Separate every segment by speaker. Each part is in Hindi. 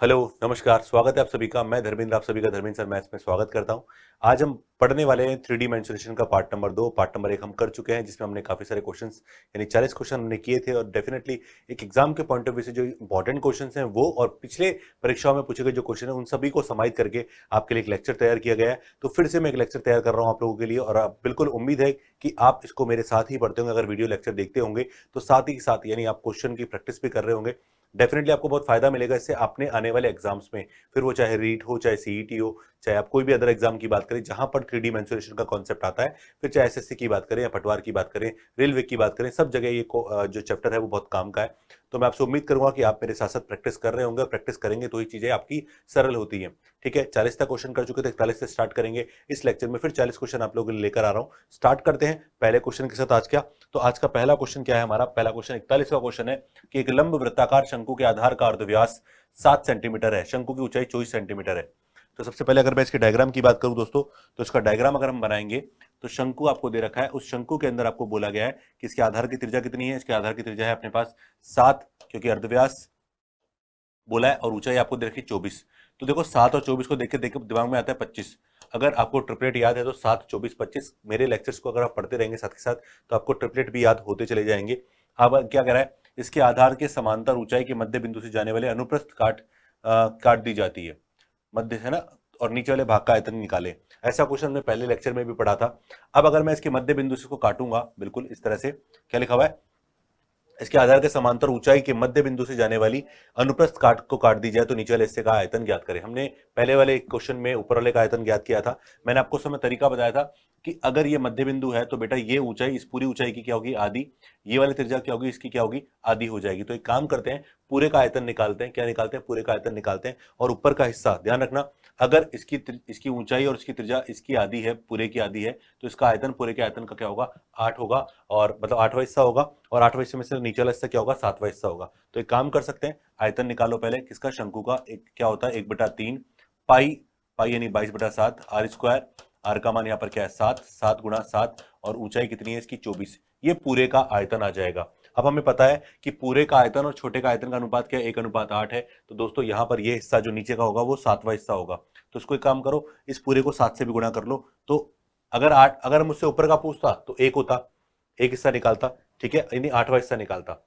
Speaker 1: हेलो, नमस्कार, स्वागत है आप सभी का। मैं धर्मेंद्र, आप सभी का धर्मेंद्र सर मैथ्स में स्वागत करता हूं। आज हम पढ़ने वाले हैं 3D मेंसुरेशन का पार्ट नंबर 2। पार्ट नंबर 1 हम कर चुके हैं, जिसमें हमने काफी सारे क्वेश्चंस यानी 40 क्वेश्चन हमने किए थे। और डेफिनेटली एक एग्जाम के पॉइंट ऑफ व्यू से जो इंपॉर्टेंट क्वेश्चंस हैं वो और पिछले परीक्षाओं में पूछे गए जो क्वेश्चन है उन सभी को समाहित करके आपके लिए एक लेक्चर तैयार किया गया है। तो फिर से मैं एक लेक्चर तैयार कर रहा हूँ आप लोगों के लिए, और आप बिल्कुल उम्मीद है कि आप इसको मेरे साथ ही पढ़ते होंगे। अगर वीडियो लेक्चर देखते होंगे तो साथ ही साथ यानी आप क्वेश्चन की प्रैक्टिस भी कर रहे होंगे। डेफिनेटली आपको बहुत फायदा मिलेगा इससे आपने आने वाले एग्जाम्स में, फिर वो चाहे रीट हो, चाहे सीईटी हो, चाहे आप कोई भी अदर एग्जाम की बात करें जहां पर 3D मेंसुरेशन का कॉन्सेप्ट आता है, फिर चाहे एसएससी की बात करें या पटवार की बात करें, रेलवे की बात करें, सब जगह ये जो चैप्टर है वो बहुत काम का है। तो मैं आपसे उम्मीद करूंगा कि आप मेरे साथ साथ प्रैक्टिस कर रहे होंगे, और प्रैक्टिस करेंगे तो ही चीजें आपकी सरल होती हैं। ठीक है, 40 तक क्वेश्चन कर चुके थे, 41 से स्टार्ट करेंगे इस लेक्चर में। फिर 40 क्वेश्चन आप लोगों के लिए लेकर आ रहा हूं। स्टार्ट करते हैं पहले क्वेश्चन के साथ। आज क्या, तो आज का पहला क्वेश्चन क्या है हमारा? पहला क्वेश्चन 41वां क्वेश्चन है कि एक लंब वृत्ताकार शंकु के आधार का अर्धव्यास 7 सेंटीमीटर है, शंकु की ऊंचाई 24 सेंटीमीटर है। तो सबसे पहले अगर मैं इसके डायग्राम की बात करूं दोस्तों, तो इसका डायग्राम अगर हम बनाएंगे तो शंकु आपको दे रखा है। उस शंकु के अंदर आपको बोला गया है कि इसके आधार की त्रिज्या कितनी है। इसके आधार की त्रिज्या है अपने पास 7, क्योंकि अर्धव्यास बोला है, और ऊंचाई आपको दे रखी 24। तो देखो 7 और 24 को देख के दिमाग में आता है 25। अगर आपको ट्रिपलेट याद है तो 7, 24, 25। मेरे लेक्चर्स को अगर आप पढ़ते रहेंगे साथ के साथ तो आपको ट्रिपलेट भी याद होते चले जाएंगे। अब क्या कह रहा है, इसके आधार के समांतर ऊंचाई के मध्य बिंदु से जाने वाले अनुप्रस्थ काट दी जाती है, मध्य है ना, और नीचे वाले भाग का आयतन निकाले। ऐसा क्वेश्चन हमने पहले लेक्चर में भी पढ़ा था। अब अगर मैं इसके मध्य बिंदु से इसको काटूंगा बिल्कुल इस तरह से, क्या लिखा हुआ है, इसके आधार के समांतर ऊंचाई के मध्य बिंदु से जाने वाली अनुप्रस्थ काट को काट दी जाए तो नीचे वाले हिस्से का आयतन ज्ञात करें। हमने पहले वाले क्वेश्चन में ऊपर वाले का आयतन ज्ञात किया था। मैंने आपको समय तरीका बताया था कि अगर ये मध्य बिंदु है तो बेटा ये ऊंचाई इस पूरी ऊंचाई की क्या होगी, आधी। ये वाली त्रिज्या क्या होगी, इसकी क्या होगी, आधी हो जाएगी। तो एक काम करते हैं, पूरे का आयतन निकालते हैं। क्या निकालते हैं, पूरे का आयतन निकालते हैं। और ऊपर का हिस्सा ध्यान रखना, अगर इसकी ऊंचाई और इसकी त्रिज्या इसकी आधी है, पूरे की आधी है, तो इसका आयतन पूरे के आयतन का क्या होगा, 8 होगा। और मतलब 8वां हिस्सा होगा, और 8वें हिस्से में से नीचे वाला हिस्सा क्या होगा, 7वां हिस्सा होगा। तो एक काम कर सकते हैं, आयतन निकालो पहले किसका, शंकु का। एक क्या होता है, 1/3 पाई, पाई यानी 22/7 आर स्क्वायर। आर का मान यहाँ पर क्या है, 7, 7 गुणा 7, और ऊंचाई कितनी है इसकी, 24। ये पूरे का आयतन आ जाएगा। अब हमें पता है कि पूरे का आयतन और छोटे का आयतन का अनुपात क्या है, 1:8 है। तो दोस्तों यहाँ पर ये हिस्सा जो नीचे का होगा वो 7वां हिस्सा होगा। तो इसको एक काम करो, इस पूरे को 7 से भी गुणा कर लो। तो अगर मुझसे ऊपर का पूछता तो 1 होता, एक हिस्सा निकालता। ठीक है, यानी 8वां हिस्सा निकालता।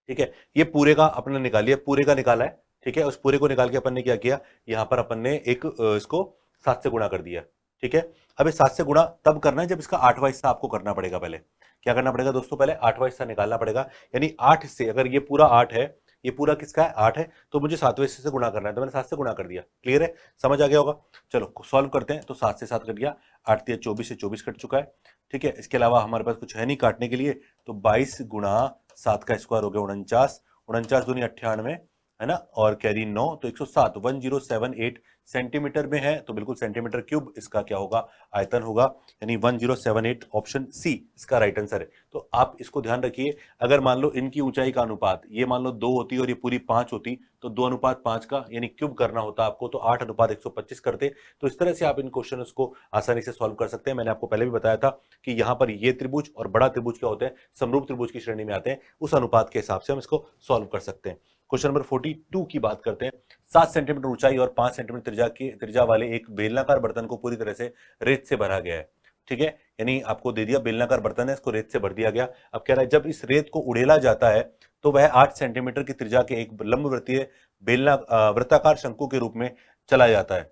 Speaker 1: ठीक है, ये पूरे का अपने निकाल लिया, पूरे का निकाला है। ठीक है, उस पूरे को निकाल के अपन ने क्या किया, यहां पर अपन ने एक इसको 7 से गुणा कर दिया। ठीक है, अब इस 7 से गुणा तब करना है जब इसका 8वां हिस्सा आपको करना पड़ेगा। पहले क्या करना पड़ेगा दोस्तों, पहले 8वां हिस्सा निकालना पड़ेगा। यानी 8 हिस्से, अगर ये पूरा 8 है, ये पूरा किसका है, 8 है, तो मुझे 7वें हिस्से से गुणा करना है। तो मैंने 7 से गुणा कर दिया। क्लियर है, समझ आ गया होगा। चलो सॉल्व करते हैं। तो 7 से 7 कट गया, 8 तिया 24 से 24 कट चुका है। ठीक है, इसके अलावा हमारे पास कुछ है नहीं काटने के लिए। तो 22 गुणा 7 का स्क्वायर हो गया 49, 49 दूनी 98, है ना, और कैरी 9, तो 107, 1078 सेंटीमीटर में है। तो बिल्कुल सेंटीमीटर क्यूब इसका क्या होगा, आयतन होगा। यानी 1078, ऑप्शन सी इसका राइट आंसर है। तो आप इसको ध्यान रखिए, अगर मान लो इनकी ऊंचाई का अनुपात ये मान लो 2 होती और ये पूरी 5 होती, तो 2:5 का यानी क्यूब करना होता आपको, तो 8:125 करते। तो इस तरह से आप इन क्वेश्चन को आसानी से सॉल्व कर सकते हैं। मैंने आपको पहले भी बताया था कि यहां पर ये त्रिभुज और बड़ा त्रिभुज क्या होते हैं, समरूप त्रिभुज की श्रेणी में आते हैं। उस अनुपात के हिसाब से हम इसको सॉल्व कर सकते हैं। क्वेश्चन नंबर 42 की बात करते हैं। 7 सेंटीमीटर ऊंचाई और 5 सेंटीमीटर त्रिज्या वाले एक बेलनाकार बर्तन को पूरी तरह से रेत से भरा गया है। ठीक है, यानी आपको दे दिया बेलनाकार बर्तन है, इसको रेत से भर दिया गया। अब कह रहा है जब इस रेत को उड़ेला जाता है तो वह 8 सेंटीमीटर की त्रिज्या के एक लंबवृत्तीय वृत्ताकार शंकु के रूप में चला जाता है।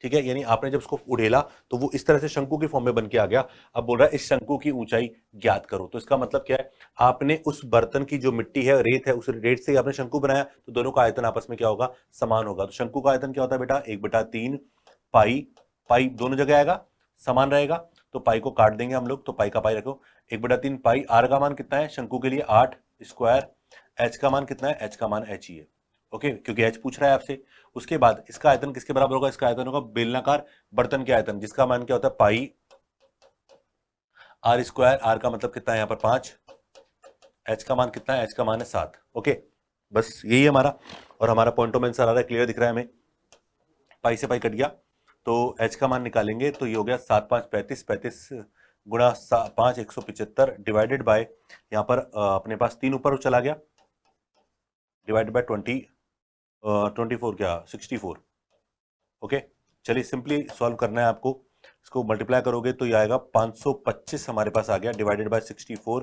Speaker 1: ठीक है, यानी आपने जब उसको उड़ेला तो वो इस तरह से शंकु के फॉर्म में बन के आ गया। अब बोल रहा है इस शंकु की ऊंचाई ज्ञात करो। तो इसका मतलब क्या है, आपने उस बर्तन की जो मिट्टी है, रेत है, उस रेत से आपने शंकु बनाया, तो दोनों का आयतन आपस में क्या होगा, समान होगा। तो शंकु का आयतन क्या होता है बेटा, 1/3 पाई, पाई दोनों जगह आएगा, समान रहेगा। तो पाई को काट देंगे हम लोग, तो पाई का पाई रखो, 1/3 पाई। आर का मान कितना है शंकु के लिए, 8 स्क्वायर। एच का मान कितना है, एच का मान एच ही है। ओके, क्योंकि एच पूछ रहा है आपसे। उसके बाद इसका आयतन किसके बराबर होगा, इसका आयतन होगा बेलनाकार बर्तन के आयतन, जिसका मान क्या होता है, पाई आर स्क्वायर। आर का मतलब कितना है यहाँ पर 5। एच का मान कितना है, एच का मान है 7। ओके, बस यही है हमारा, और हमारा पॉइंट ऑफ आंसर आ रहा है, क्लियर दिख रहा है हमें। पाई से पाई कट गया, तो एच का मान निकालेंगे तो ये हो गया 7 5 35, 35 गुणा 5 175 डिवाइडेड बाय, यहाँ पर अपने पास 3 ऊपर चला गया, डिवाइडेड बाय 20। 24 क्या 64। ओके, चलिए सिंपली सॉल्व करना है आपको। इसको मल्टीप्लाई करोगे तो ये आएगा 525 हमारे पास आ गया, डिवाइडेड बाय 64।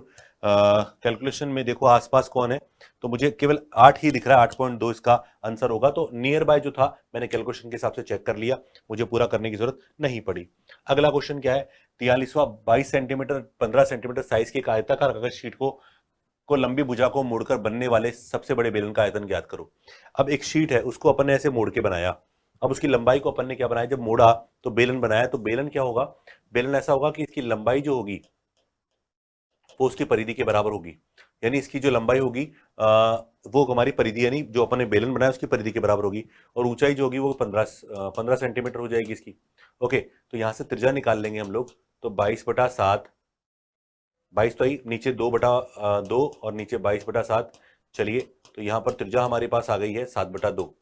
Speaker 1: कैलकुलेशन में देखो आसपास कौन है, तो मुझे केवल 8 ही दिख रहा है, 8.2 इसका आंसर होगा। तो नियर बाय जो था मैंने कैलकुलेशन के हिसाब से चेक कर लिया, मुझे पूरा करने की जरूरत नहीं पड़ी। अगला क्वेश्चन क्या है, 43वां 22 सेंटीमीटर 15 सेंटीमीटर साइज की एक आयताकार कागज शीट को लंबी भुजा को मोड़कर बनने वाले सबसे बड़े बेलन का आयतन ज्ञात करो। अब एक शीट है, उसको अपन ने ऐसे मोड़ के बनाया। अब उसकी लंबाई को अपन ने क्या बनाया, जब मोड़ा तो बेलन बनाया, तो बेलन क्या होगा, बेलन ऐसा होगा कि इसकी लंबाई जो होगी वो उसकी परिधि के बराबर होगी। यानी इसकी जो लंबाई होगी वो हमारी परिधि, यानी जो अपन ने बेलन बनाया उसकी परिधि के बराबर होगी। और ऊंचाई जो होगी वो 15 सेंटीमीटर हो जाएगी इसकी। ओके, तो यहां से त्रिज्या निकाल लेंगे हम लोग। तो 22/7, 22 तो ही नीचे 2/2 और नीचे 22/7। चलिए, तो यहाँ पर त्रिज्या हमारे पास आ गई है 7/2।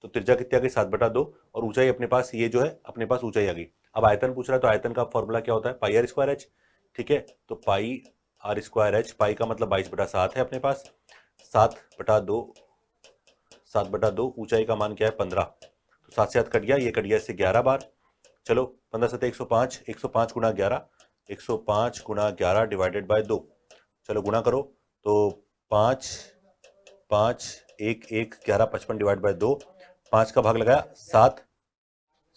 Speaker 1: तो त्रिज्या कितनी आ गई 7/2, और ऊंचाई अपने पास ये जो है अपने पास ऊंचाई आ गई। अब आयतन पूछ रहा है, तो आयतन का फॉर्मूला क्या होता है, पाई आर स्क्वायर एच। ठीक है, तो पाई आर स्क्वायर एच, पाई का मतलब 22/7 है अपने पास, 7/2, 7/2, ऊंचाई का मान क्या है 15। तो 7 से 7 कट गया, ये कट गया इससे 11 बार। चलो 15 7 105, 105 गुना 11, 105 गुना 11 डिवाइडेड बाय 2। चलो गुणा करो, तो 5 5 1 1 11 55 डिवाइड बाय 2, 5 का भाग लगाया 7,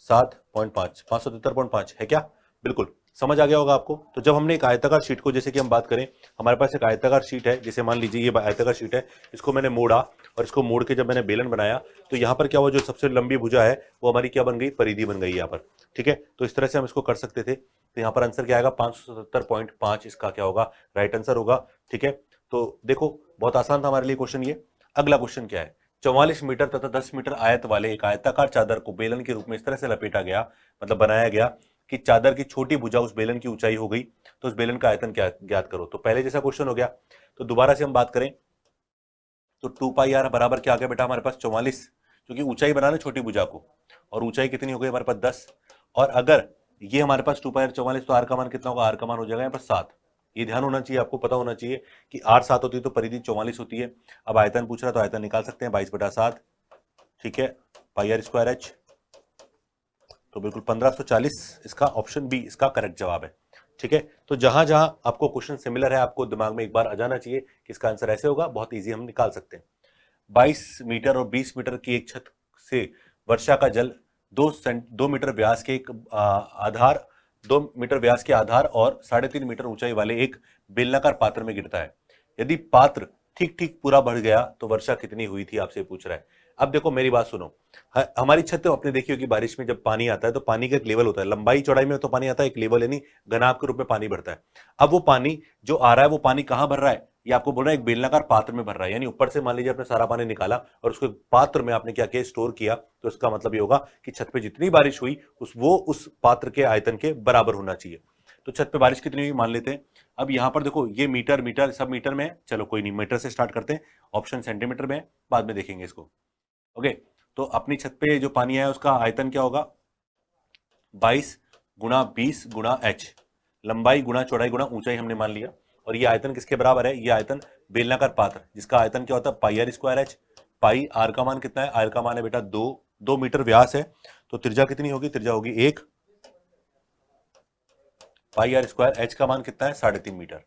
Speaker 1: 7.5, 573.5 है क्या, बिल्कुल समझ आ गया होगा आपको। तो जब हमने एक आयताकार शीट को, जैसे कि हम बात करें, हमारे पास एक आयताकार शीट है, जैसे मान लीजिए ये आयताकार शीट है, इसको मैंने मोड़ा, और इसको मोड़ के जब मैंने बेलन बनाया, तो यहाँ पर क्या हुआ, जो सबसे लंबी भुजा है वो हमारी क्या बन गई, परिधि बन गई यहाँ पर। ठीक है, तो इस तरह से हम इसको कर सकते थे। तो यहाँ पर आंसर क्या आएगा, 577.5 इसका क्या होगा, राइट आंसर होगा। ठीक है, तो देखो बहुत आसान था हमारे लिए क्वेश्चन ये। अगला क्वेश्चन क्या है, 44 मीटर तथा 10 मीटर आयत वाले एक आयताकार चादर को बेलन के रूप में इस तरह से लपेटा गया, मतलब बनाया गया, कि चादर की छोटी भुजा उस बेलन की ऊंचाई हो गई, तो उस बेलन का आयतन क्या ज्ञात करो। तो पहले जैसा क्वेश्चन हो गया, तो दोबारा से हम बात करें, तो 2 पाई आर बराबर क्या आ गया बेटा हमारे पास 44, क्योंकि ऊंचाई बनाना छोटी भुजा को, और ऊंचाई कितनी हो गई हमारे पास 10। और अगर ये हमारे पास 2 पाई आर 44, तो आर का मान कितना होगा, आर का मान हो जाएगा यहाँ पर 7। ये ध्यान होना चाहिए, आपको पता होना चाहिए कि आर 7 होती है तो परिधि 44 होती है। अब आयतन पूछ रहा है, तो आयतन निकाल सकते हैं 22/7। ठीक है, पाई आर स्क्वायर एच, तो बिल्कुल 1540 इसका ऑप्शन बी इसका करेक्ट जवाब है। ठीक है, तो जहां जहां आपको क्वेश्चन सिमिलर है, आपको दिमाग में एक बार आ जाना चाहिए कि इसका आंसर ऐसे होगा, बहुत इजी हम निकाल सकते हैं। 22 मीटर और 20 मीटर की एक छत से वर्षा का जल 2 मीटर व्यास के एक आधार 2 मीटर व्यास के आधार और 3.5 मीटर ऊंचाई वाले एक बेलनाकार पात्र में गिरता है। यदि पात्र ठीक ठीक पूरा भर गया तो वर्षा कितनी हुई थी, आपसे पूछ रहा है। अब देखो मेरी बात सुनो, हमारी छत तो आपने देखी होगी, बारिश में जब पानी आता है तो पानी का एक लेवल होता है, लंबाई चौड़ाई में तो पानी आता है, एक लेवल यानी घनाभ के रूप में पानी भरता है। अब वो पानी जो आ रहा है, वो पानी कहां भर रहा है, ये आपको बोल रहा है एक बेलनाकार पात्र में भर रहा है। यानी ऊपर से मान लीजिए आपने सारा पानी निकाला और उसको पात्र में आपने क्या किया, स्टोर किया, तो इसका मतलब ये होगा कि छत पे जितनी बारिश हुई उस पात्र के आयतन के बराबर होना चाहिए। तो छत पे बारिश कितनी हुई मान लेते हैं। अब यहां पर देखो ये मीटर मीटर सब मीटर में है, चलो कोई नहीं, मीटर से स्टार्ट करते हैं, ऑप्शन सेंटीमीटर में है, बाद में देखेंगे इसको। ओके, तो अपनी छत पे जो पानी है उसका आयतन क्या होगा, 22 गुणा 20 गुणा एच, लंबाई गुणा चौड़ाई गुणा ऊंचाई हमने मान लिया। और ये आयतन किसके बराबर है, ये आयतन बेलनाकार पात्र जिसका आयतन क्या होता है, pi r square h. Pi r का मान कितना है, आर का मान है बेटा 2 मीटर व्यास है, तो त्रिज्या कितनी होगी, त्रिज्या होगी 1। पाई आर स्क्वायर एच का मान कितना है, 3.5 मीटर।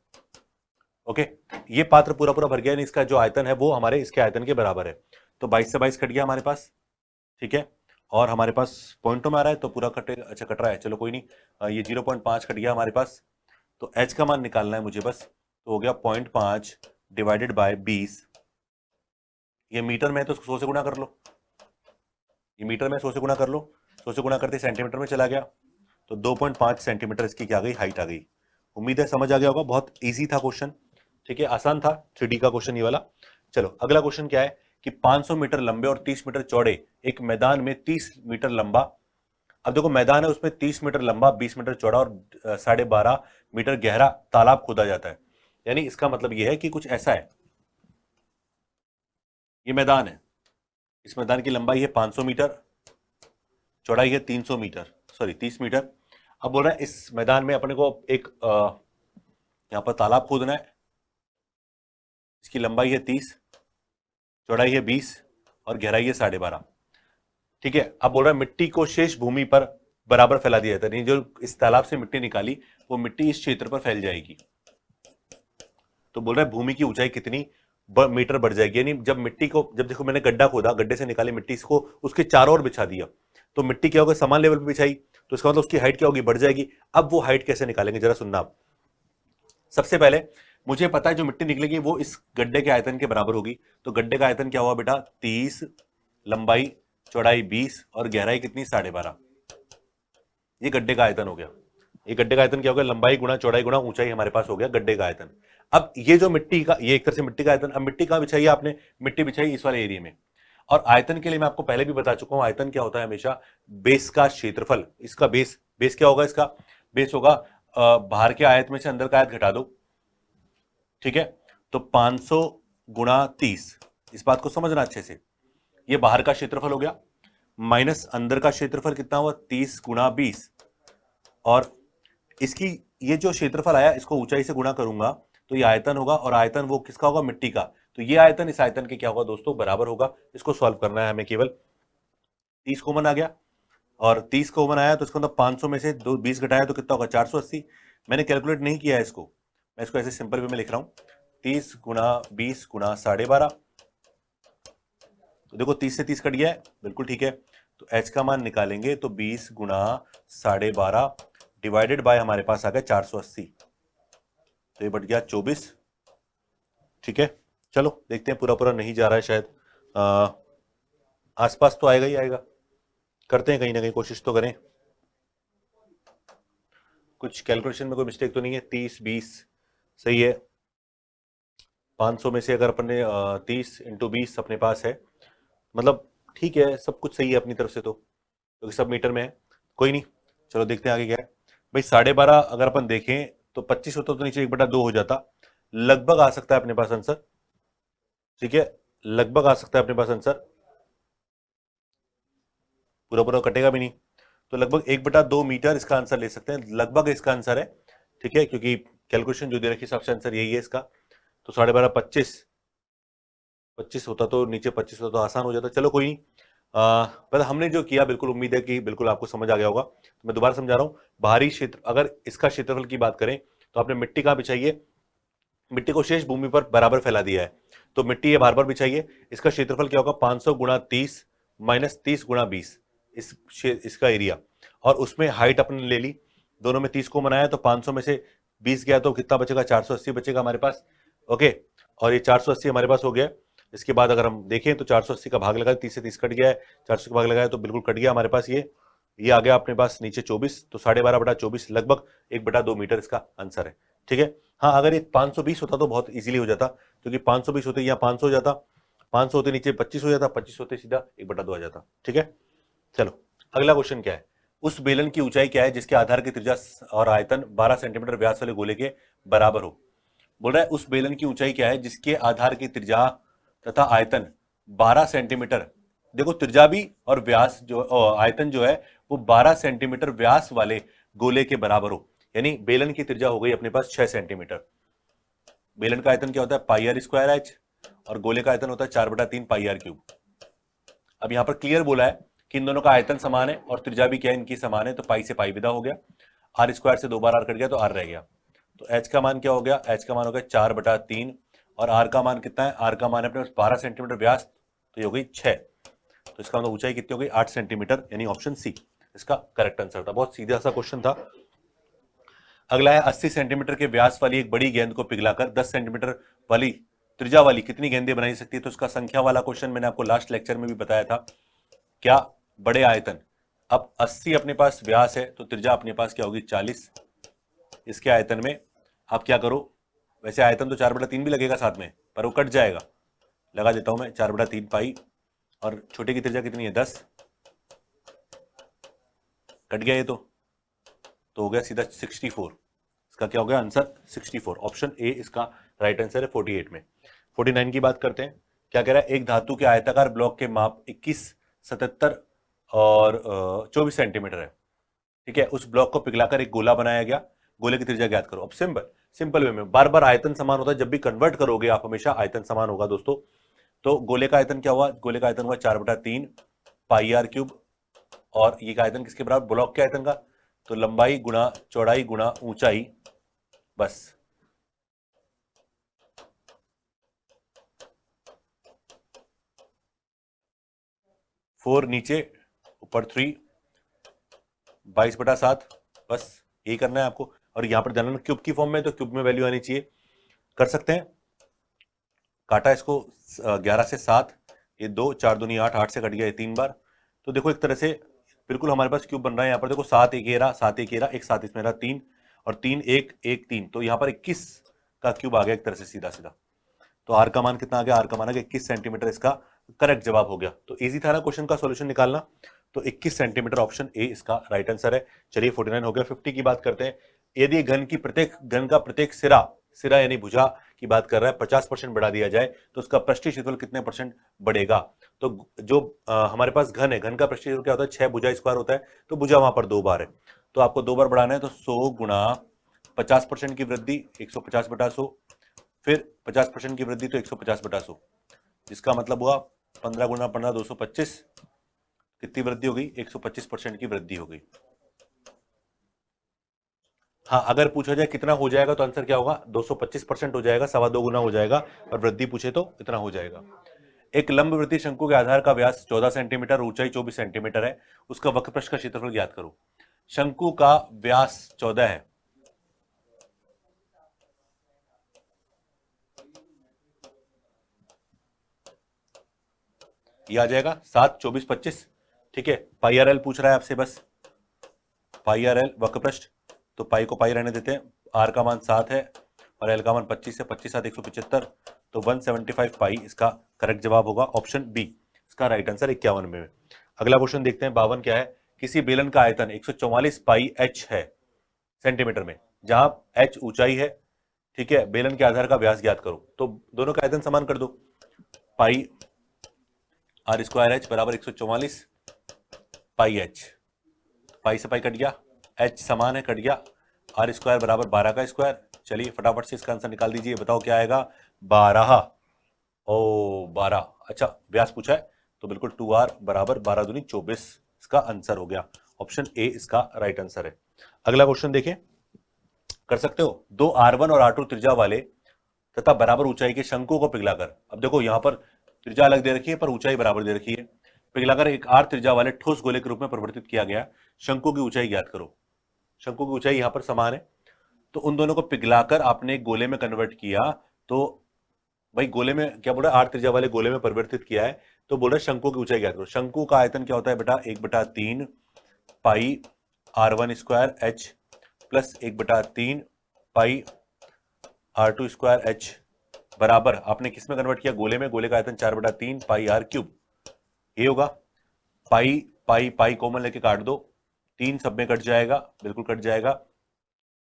Speaker 1: ओके, ये पात्र पूरा पूरा भर गया, इसका जो आयतन है वो हमारे इसके आयतन के बराबर है। तो 22 से 22 कट गया हमारे पास। ठीक है, और हमारे पास पॉइंटों में आ रहा है तो पूरा कटे, अच्छा कट रहा है, चलो कोई नहीं, ये 0.5 कट गया हमारे पास। तो एच का मान निकालना है मुझे बस, तो हो गया 0.5 डिवाइडेड बाय 20। ये मीटर में है तो 100 से गुणा कर लो, ये मीटर में 100 से गुणा कर लो, 100 से गुणा करते सेंटीमीटर में चला गया, तो 2.5 सेंटीमीटर इसकी क्या गई, हाइट आ गई। उम्मीद है समझ आ गया होगा, बहुत ईजी था क्वेश्चन। ठीक है, आसान था 3D का क्वेश्चन ये वाला। चलो अगला क्वेश्चन क्या है कि 500 मीटर लंबे और 30 मीटर चौड़े एक मैदान में 30 मीटर लंबा, अब देखो मैदान है उसमें 30 मीटर लंबा 20 मीटर चौड़ा और 12.5 मीटर गहरा तालाब खोदा जाता है। यानी इसका मतलब यह है कि कुछ ऐसा है, ये मैदान है, इस मैदान की लंबाई है 500 मीटर, चौड़ाई है 300 मीटर, सॉरी 30 मीटर। अब बोल रहा है इस मैदान में अपने को एक यहां पर तालाब खोदना है, इसकी लंबाई है 30, चौड़ाई है 20 और गहराई है 12.5। ठीक है, अब बोल रहा है मिट्टी को शेष भूमि पर बराबर फैला दिया जाता है, जो इस तालाब से मिट्टी निकाली वो मिट्टी इस क्षेत्र पर फैल जाएगी। तो बोल रहा है भूमि की ऊंचाई कितनी मीटर बढ़ जाएगी, यानी जब मिट्टी को, जब देखो मैंने गड्ढा खोदा, गड्ढे से निकाली मिट्टी, इसको उसके चारों ओर बिछा दिया, तो मिट्टी क्या होगा, समान लेवल पर बिछाई, तो इसका मतलब उसकी हाइट क्या होगी, बढ़ जाएगी। अब वो हाइट कैसे निकालेंगे, जरा सुनना आप। सबसे पहले मुझे पता है जो मिट्टी निकलेगी वो इस गड्ढे के आयतन के बराबर होगी। तो गड्ढे का आयतन क्या हुआ बेटा, 30, लंबाई चौड़ाई 20 और गहराई कितनी, 12.5। ये गड्ढे का आयतन हो गया। ये गड्ढे का आयतन क्या हो गया, लंबाई गुणा चौड़ाई गुणा ऊंचाई हमारे पास हो गया गड्ढे का आयतन। अब ये जो मिट्टी का, ये एक तरह से मिट्टी का आयतन, अब मिट्टी कहां बिछाई आपने, मिट्टी बिछाई इस वाले एरिया में। और आयतन के लिए मैं आपको पहले भी बता चुका हूं, आयतन क्या होता है, हमेशा बेस का क्षेत्रफल। इसका बेस क्या होगा, इसका बेस होगा बाहर के आयत में से अंदर का आयत घटा दो। ठीक है, तो 500 गुणा 30, इस बात को समझना अच्छे से। ये बाहर का क्षेत्रफल हो गया, माइनस अंदर का क्षेत्रफल कितना हुआ, 30 गुणा 20, और इसकी ये जो क्षेत्रफल आया इसको ऊंचाई से गुणा करूंगा तो ये आयतन होगा, और आयतन वो किसका होगा, मिट्टी का। तो ये आयतन इस आयतन के क्या होगा दोस्तों, बराबर होगा। इसको सॉल्व करना है हमें, केवल 30 कॉमन आ गया, और 30 कॉमन आया तो इसका मतलब 500 में से 20 घटाया तो कितना होगा, 480। मैंने कैलकुलेट नहीं किया है इसको, मैं इसको ऐसे सिंपल वे में लिख रहा हूं, 30 गुणा 20 गुणा 12.5। तो देखो 30 से 30 कट गया है, बिल्कुल ठीक है। तो h का मान निकालेंगे तो 20 गुणा 12.5 डिवाइडेड बाय हमारे पास आ गया 480, तो ये बढ़ गया 24। ठीक है, चलो देखते हैं, पूरा पूरा नहीं जा रहा है शायद, आसपास तो आएगा ही आएगा, करते हैं कहीं ना कहीं, कोशिश तो करें। कुछ कैलकुलेशन में कोई मिस्टेक तो नहीं है, 30 20 सही है। 500 में से अगर अपन ने 30 इंटू 20 अपने पास है, मतलब ठीक है, सब कुछ सही है अपनी तरफ से, तो क्योंकि सब मीटर में है, कोई नहीं। चलो देखते हैं आगे क्या है भाई। 12.5 अगर अपन देखें तो 25 होता तो नीचे 1/2 हो जाता, लगभग आ सकता है अपने पास आंसर। ठीक है, लगभग आ सकता है अपने पास आंसर, पूरा पूरा कटेगा भी नहीं, तो लगभग 1/2 मीटर इसका आंसर ले सकते हैं, लगभग इसका आंसर है। ठीक है, क्योंकि कैलकुलेशन जो दे रखी सबसे आंसर यही है इसका। तो 12.5 25 होता तो नीचे 25 होता तो आसान हो जाता, चलो कोई नहीं। पर हमने जो किया, बिल्कुल उम्मीद है कि बिल्कुल आपको समझ आ गया होगा। तो मैं दोबारा समझा रहा हूं, बाहरी क्षेत्र, अगर इसका क्षेत्रफल की बात करें तो आपने मिट्टी कहां बिछाई है, मिट्टी को शेष भूमि पर बराबर फैला दिया है, तो मिट्टी ये बार बार बिछाइए। इसका क्षेत्रफल क्या होगा, 500 गुणा 30 माइनस 30 गुणा 20, इसका एरिया, और उसमें हाइट अपने ले ली, दोनों में 30 को बनाया तो 500 में से 20 गया तो कितना बचेगा, 480 बचेगा हमारे पास। ओके, और ये 480 हमारे पास हो गया। इसके बाद अगर हम देखें तो 480 का भाग लगाया, 30 से 30 कट गया है, 480 का भाग लगाया तो बिल्कुल कट गया हमारे पास, ये आ गया अपने पास नीचे 24, तो 12.5/24 लगभग 1/2 मीटर इसका आंसर है। ठीक है, हाँ अगर ये 520 होता तो बहुत इजीली हो जाता, क्योंकि 520 होते यहाँ 500 हो जाता, 500 होते नीचे 25 हो जाता, 25 होते सीधा 1/2 आ जाता। ठीक है, चलो अगला क्वेश्चन क्या है, उस बेलन की ऊंचाई क्या है जिसके आधार की त्रिज्या और आयतन 12 सेंटीमीटर व्यास वाले गोले के बराबर हो। बोल रहा है उस बेलन की ऊंचाई क्या है जिसके आधार की त्रिज्या तथा आयतन 12 सेंटीमीटर, देखो त्रिज्या भी और व्यास जो आयतन जो है वो 12 सेंटीमीटर व्यास वाले गोले के बराबर हो। यानी बेलन की त्रिज्या हो गई अपने पास 6 सेंटीमीटर। बेलन का आयतन क्या होता है, पाई आर स्क्वायर एच, और गोले का आयतन होता है 4/3 पाई आर क्यूब। अब यहां पर क्लियर बोला है कि इन दोनों का आयतन समान है और त्रिज्या भी क्या है इनकी समान है, तो पाई से पाई विदा हो गया, आर स्क्वायर से 2 बार आर कट गया तो आर रह गया। तो एच का मान क्या हो गया, एच का मान हो गया 4/3, और आर का मान कितना है, आर का मान है अपने 12 सेंटीमीटर व्यास, तो ये हो गई 6, तो इसका मतलब ऊंचाई कितनी हो गई 8 सेंटीमीटर, यानी ऑप्शन सी इसका करेक्ट आंसर था। बहुत सीधा सा क्वेश्चन था। अगला है 80 सेंटीमीटर के व्यास वाली एक बड़ी गेंद को पिघलाकर 10 सेंटीमीटर वाली त्रिज्या वाली कितनी गेंदें बनाई सकती है। तो इसका संख्या वाला क्वेश्चन मैंने आपको लास्ट लेक्चर में भी बताया था, क्या बड़े आयतन, अब 80 अपने पास व्यास है तो त्रिज्या अपने पास क्या होगी 40, इसके आयतन में आप क्या करो, वैसे आयतन तो 4/3 भी लगेगा साथ में, पर वो कट जाएगा, लगा देता हूं मैं 4/3 पाई, और छोटे की त्रिज्या कितनी है 10, कट गया ये तो हो गया सीधा 64। इसका क्या हो गया आंसर 64, ऑप्शन ए इसका राइट आंसर है 48 में। 49 की बात करते हैं, क्या कह रहा है, एक धातु के आयताकार ब्लॉक के माप 21, 77 और 24 सेंटीमीटर है। ठीक है, उस ब्लॉक को पिघलाकर एक गोला बनाया गया, गोले की त्रिज्या ज्ञात करो। अब सिंपल वे में बार बार आयतन समान होता है, जब भी कन्वर्ट करोगे आप हमेशा आयतन समान होगा दोस्तों। तो गोले का आयतन क्या हुआ, गोले का आयतन हुआ 4/3 पाई आर क्यूब, और ये का आयतन किसके बराबर, ब्लॉक के आयतन का, तो लंबाई गुणा चौड़ाई गुणा ऊंचाई, बस 4 नीचे ऊपर 3, 22/7, बस यही करना है आपको। और यहां पर ध्यान रखना क्यूब की फॉर्म में, तो क्यूब में वैल्यू आनी चाहिए। कर सकते हैं, काटा इसको 11 से 7, ये 2, 4 दूनी 8, 8 से कट गया ये 3 बार। तो देखो एक तरह से बिल्कुल हमारे पास क्यूब बन रहा है। यहाँ पर देखो 7 1 11, 7 1 11, एक 7 इसमें रहा 3, और 3 1 1 3, तो यहाँ पर 21 का क्यूब आ गया एक तरह से सीधा सीधा। तो आर का मान कितना आ गया, आर का मान आ गया 21 सेंटीमीटर, इसका करेक्ट जवाब हो गया। तो इजी था ना क्वेश्चन का सॉल्यूशन निकालना। तो 21 सेंटीमीटर ऑप्शन ए इसका राइट आंसर है। चलिए 49 हो गया। 50 की बात करते हैं। यदि घन का प्रत्येक सिरा यानी भुजा की बात कर रहा है 50% बढ़ा दिया जाए तो उसका पृष्ठीय क्षेत्रफल कितने % बढ़ेगा। तो जो हमारे पास घन है, घन का पृष्ठीय क्षेत्रफल क्या होता है, 6 भुजा स्क्वायर होता है, तो भुजा वहां पर 2 बार है, तो आपको 2 बार बढ़ाना है। तो 100 गुणा 50% की वृद्धि 150/100, फिर 50% की वृद्धि तो 150/100, जिसका मतलब हुआ 15 गुणा 15 225, कितनी वृद्धि हो गई, 125% की वृद्धि हो गई। हाँ, अगर पूछा जाए कितना हो जाएगा तो आंसर क्या होगा, 225% हो जाएगा, 2.25 गुना हो जाएगा, और वृद्धि पूछे तो इतना हो जाएगा। एक लंबवृत्तीय शंकु के आधार का व्यास 14 सेंटीमीटर, ऊंचाई 24 सेंटीमीटर है, उसका वक्रपृष्ठ का क्षेत्रफल ज्ञात करो। शंकु का व्यास 14 है, ये आ जाएगा 7 24 25, ठीक है। पाई आर एल पूछ रहा है आपसे, बस पाई आर एल वक्रपृष्ठ, तो पाई को पाई रहने देते हैं, आर का मान 7 है और एल का मान 25 है, 25 7 175, तो 175 पाई इसका करेक्ट जवाब होगा, ऑप्शन बी इसका राइट आंसर 51 में। अगला क्वेश्चन देखते हैं। 52 क्या है, किसी बेलन का आयतन 144 पाई एच है सेंटीमीटर में, जहां एच ऊंचाई है, ठीक है, बेलन के आधार का व्यास ज्ञात करो। तो दोनों का आयतन समान कर दो, पाई आर स्क्वायर एच बराबर 144 पाई एच, पाई से पाई कट गया, एच समान है कट गया, आर स्क्वायर बराबर 12 का स्क्वायर। चलिए फटाफट से इसका आंसर निकाल दीजिए, बताओ क्या आएगा, 12। ओ 12, अच्छा व्यास पूछा है तो बिल्कुल 2r बराबर 12 दूनी 24 इसका आंसर हो गया, ऑप्शन ए इसका राइट आंसर है। अगला क्वेश्चन देखें, कर सकते हो। दो r1 और r2 त्रिज्या वाले तथा बराबर ऊंचाई के शंकुओं को पिघलाकर, अब देखो यहां पर त्रिज्या अलग दे रखी है पर ऊंचाई बराबर दे रखी है, पिघलाकर एक r त्रिज्या वाले ठोस गोले के रूप में परिवर्तित किया गया, शंकु की ऊंचाई ज्ञात करो। शंकु की ऊंचाई यहां पर समान है, तो उन दोनों को पिघलाकर आपने एक गोले में कन्वर्ट किया, तो भाई गोले में क्या बोल रहा है, 8 त्रिज्या वाले गोले में परिवर्तित किया है, तो बोल रहा है शंकु की ऊंचाई ज्ञात करो। शंकु का आयतन क्या होता है बेटा, 1/3 पाई r1 स्क्वायर एच प्लस 1/3 पाई r2 स्क्वायर एच बराबर, आपने किस में कन्वर्ट किया, गोले में, गोले का आयतन 4/3 पाई आर क्यूब, ये होगा। पाई पाई पाई कॉमन लेके काट दो, 3 सब में कट जाएगा, बिल्कुल कट जाएगा,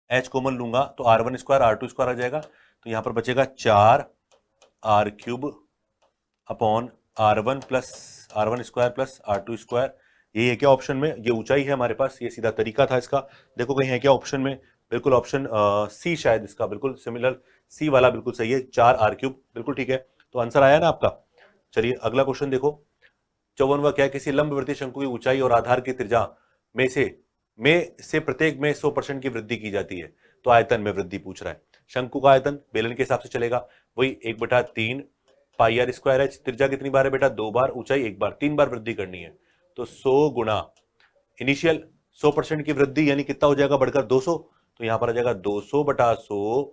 Speaker 1: एच कॉमन लूंगा तो r1 स्क्वायर r2 स्क्वायर आ जाएगा, तो यहां पर बचेगा 4 r cube upon r1 plus r1 square plus r2 square. ये है क्या ऑप्शन में, ये ऊंचाई है हमारे पास, ये सीधा तरीका था इसका। देखो कहीं है क्या ऑप्शन में, बिल्कुल ऑप्शन सी शायद इसका, बिल्कुल सिमिलर सी वाला बिल्कुल सही है, 4 आर क्यूब, बिल्कुल ठीक है। तो आंसर आया ना आपका। चलिए अगला क्वेश्चन देखो। 54वां क्या है, किसी लंबवृत्तीय शंकु की ऊंचाई और आधार की त्रिज्या में से प्रत्येक में 100% की वृद्धि की जाती है, तो आयतन में वृद्धि पूछ रहा है। शंकु का आयतन बेलन के हिसाब से चलेगा, वही 1/3 पाई आर स्क्वायर एच, त्रिज्या कितनी बार है बेटा, 2 बार, ऊंचाई 1 बार, 3 बार वृद्धि करनी है, तो 100 गुना इनिशियल 100% की वृद्धि यानी कितना हो जाएगा, बढ़कर 200, तो यहां पर आ जाएगा 200/100,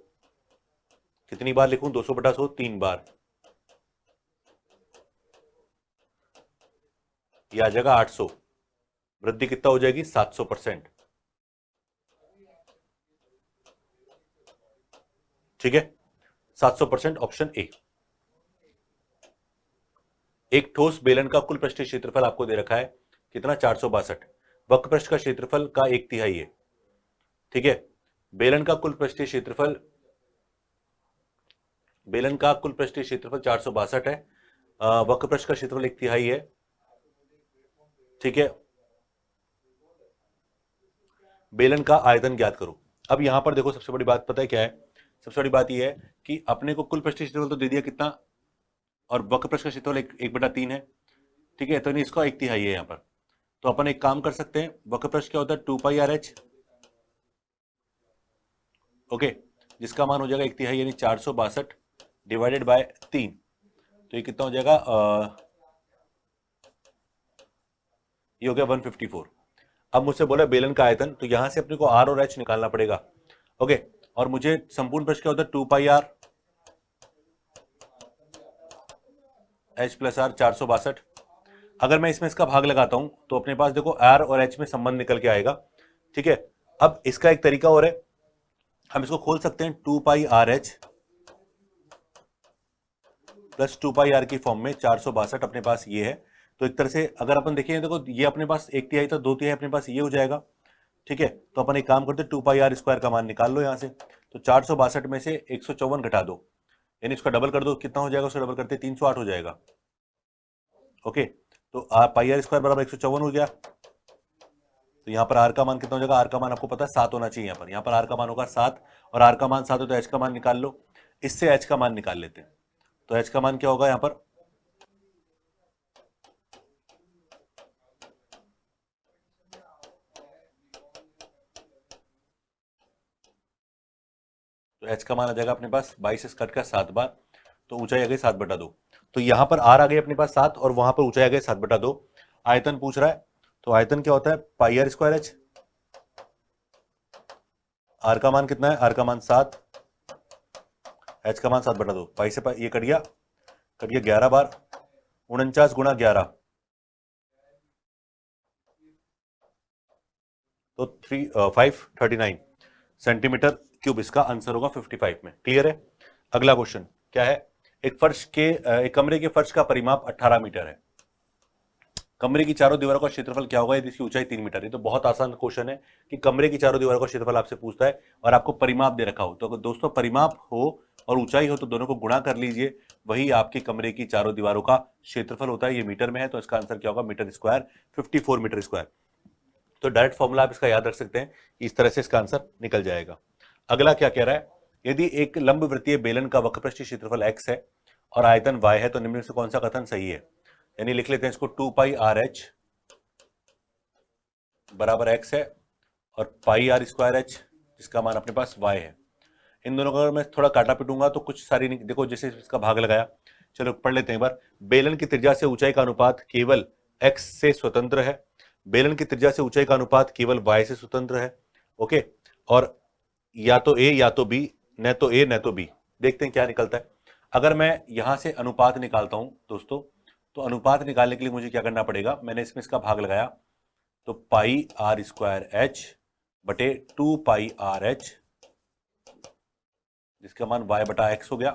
Speaker 1: कितनी बार लिखूं, 200/100 3 बार, यह आ जाएगा 800, वृद्धि कितना हो जाएगी 700%, ठीक है, 700% ऑप्शन ए। एक ठोस बेलन का कुल पृष्ठीय क्षेत्रफल आपको दे रखा है कितना, 462, वक्रपृष्ठ का क्षेत्रफल का 1/3 है, ठीक है। बेलन का कुल पृष्ठीय क्षेत्रफल, बेलन का कुल पृष्ठीय क्षेत्रफल 462 है, वक्रपृष्ठ का क्षेत्रफल 1/3 है, ठीक है। बेलन का आयतन ज्ञात करो। अब यहां पर देखो सबसे बड़ी बात पता है क्या है, सबसे बड़ी बात यह है कि अपने को कुल पृष्ठीय क्षेत्रफल तो दे दिया कितना, और वक्र पृष्ठ का क्षेत्रफल 1/3 है, ठीक है, तो इसका 1/3 है यहाँ पर। तो अपन एक काम कर सकते हैं, वक्र पृष्ठ क्या होता है 2πr(h), ओके, जिसका मान हो जाएगा 1/3 यानी 462 डिवाइडेड बाय 3, तो ये कितना हो जाएगा, ये हो गया 154। अब मुझसे बोला बेलन का आयतन, तो यहां से अपने को r और h निकालना पड़ेगा, ओके, और मुझे संपूर्ण पृष्ठ क्या होता है 2πr h प्लस r 462। अगर मैं इसमें इसका भाग लगाता हूं तो अपने पास देखो r और h में संबंध निकल के आएगा, ठीक है। अब इसका एक तरीका और है, हम इसको खोल सकते हैं 2πrh प्लस 2πr की फॉर्म में 462 अपने पास ये है। तो एक तरह से अगर अपन देखें, देखो ये अपने पास 1/3 था, 2/3 अपने पास ये हो जाएगा, ठीक है। तो अपन एक काम करते हैं 2πr² का मान निकाल लो यहां से, तो 462 में से 154 घटा दो, यानी इसका डबल कर दो, कितना हो जाएगा, उसका डबल करते 308 हो जाएगा, ओके। तो πr² बराबर 154 हो गया, तो यहाँ पर r का मान कितना हो जाएगा, r का मान आपको पता है 7 होना चाहिए, यहाँ पर r का मान होगा 7, और r का मान 7 है तो h का मान निकाल लो, इससे h का मान निकाल लेते हैं। तो h का मान क्या होगा यहाँ पर, तो h का मान आ जाएगा अपने पास 22 से कट का 7 बार, तो ऊंचाई आ गई 7/2। तो यहां पर r आ गई अपने पास 7 और वहां पर ऊंचाई आ गई 7/2। आयतन पूछ रहा है, तो आयतन क्या होता है πr²h, r का मान कितना है, r का मान 7, h का मान 7/2, पाई से ये कट गया 11 बार, 49 गुणा 11, तो 539 सेंटीमीटर क्यूब इसका आंसर होगा 55 में। क्लियर है। अगला क्वेश्चन क्या है, एक कमरे के फर्श का परिमाप 18 मीटर है, कमरे की चारों दीवारों का क्षेत्रफल क्या होगा यदि इसकी ऊंचाई 3 मीटर है। तो बहुत आसान क्वेश्चन है कि कमरे की चारों दीवारों का क्षेत्रफल आपसे पूछता है और आपको परिमाप दे रखा हो, तो अगर दोस्तों परिमाप हो और ऊंचाई हो तो दोनों को गुणा कर लीजिए, वही आपके कमरे की चारों दीवारों का क्षेत्रफल होता है। ये मीटर में है तो इसका आंसर क्या होगा, मीटर स्क्वायर, 54 मीटर स्क्वायर। तो डायरेक्ट फॉर्मूला आप इसका याद रख सकते हैं, इस तरह से इसका आंसर निकल जाएगा। अगला क्या कह रहा है, यदि एक लंबवृत्तीय बेलन का वक्रपृष्ठीय क्षेत्रफल x है और आयतन y है तो निम्न में से कौन सा कथन सही है। यानी लिख लेते हैं इसको 2πrh बराबर x है और πr²h जिसका मान अपने पास y है। इन दोनों का मैं थोड़ा काटा पिटूंगा तो कुछ सारी देखो, जैसे इसका भाग लगाया, चलो पढ़ लेते हैं एक बार। बेलन की त्रिज्या से ऊंचाई का अनुपात केवल x से स्वतंत्र है, बेलन की त्रिज्या से ऊंचाई का अनुपात केवल y से स्वतंत्र है, ओके। और या तो a या तो b, न तो a न तो b। देखते हैं क्या निकलता है। अगर मैं यहां से अनुपात निकालता हूं दोस्तों, तो अनुपात निकालने के लिए मुझे क्या करना पड़ेगा, मैंने इसमें इसका भाग लगाया, तो πr²h बटे 2πrh जिसका मान y/x हो गया,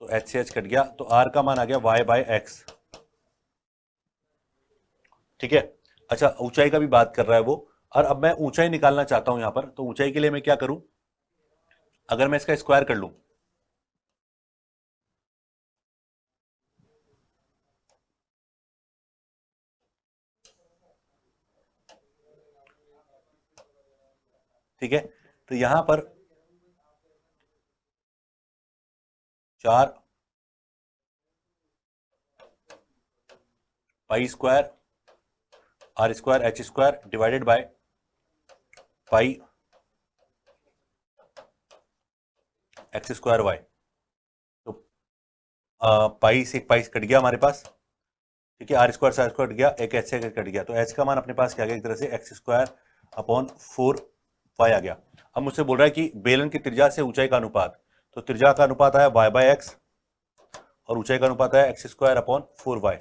Speaker 1: तो h से h कट गया, तो r का मान आ गया y/x, ठीक है। अच्छा, ऊंचाई का भी बात कर रहा है वो, और अब मैं ऊंचाई निकालना चाहता हूं यहां पर, तो ऊंचाई के लिए मैं क्या करूं, अगर मैं इसका स्क्वायर कर लूं, ठीक है, तो यहां पर 4 π² r² h² divided by pi x² y, तो पाई से एक पाई कट गया हमारे पास, ठीक है, r² से r² कट गया, एक h से कट गया, तो h का मान अपने पास क्या आ गया, एक तरह से x²/4y आ गया। अब मुझसे बोल रहा है कि बेलन की त्रिज्या से ऊंचाई का अनुपात, तो त्रिज्या का अनुपात आया y/x और ऊंचाई का अनुपात आया x²/4y,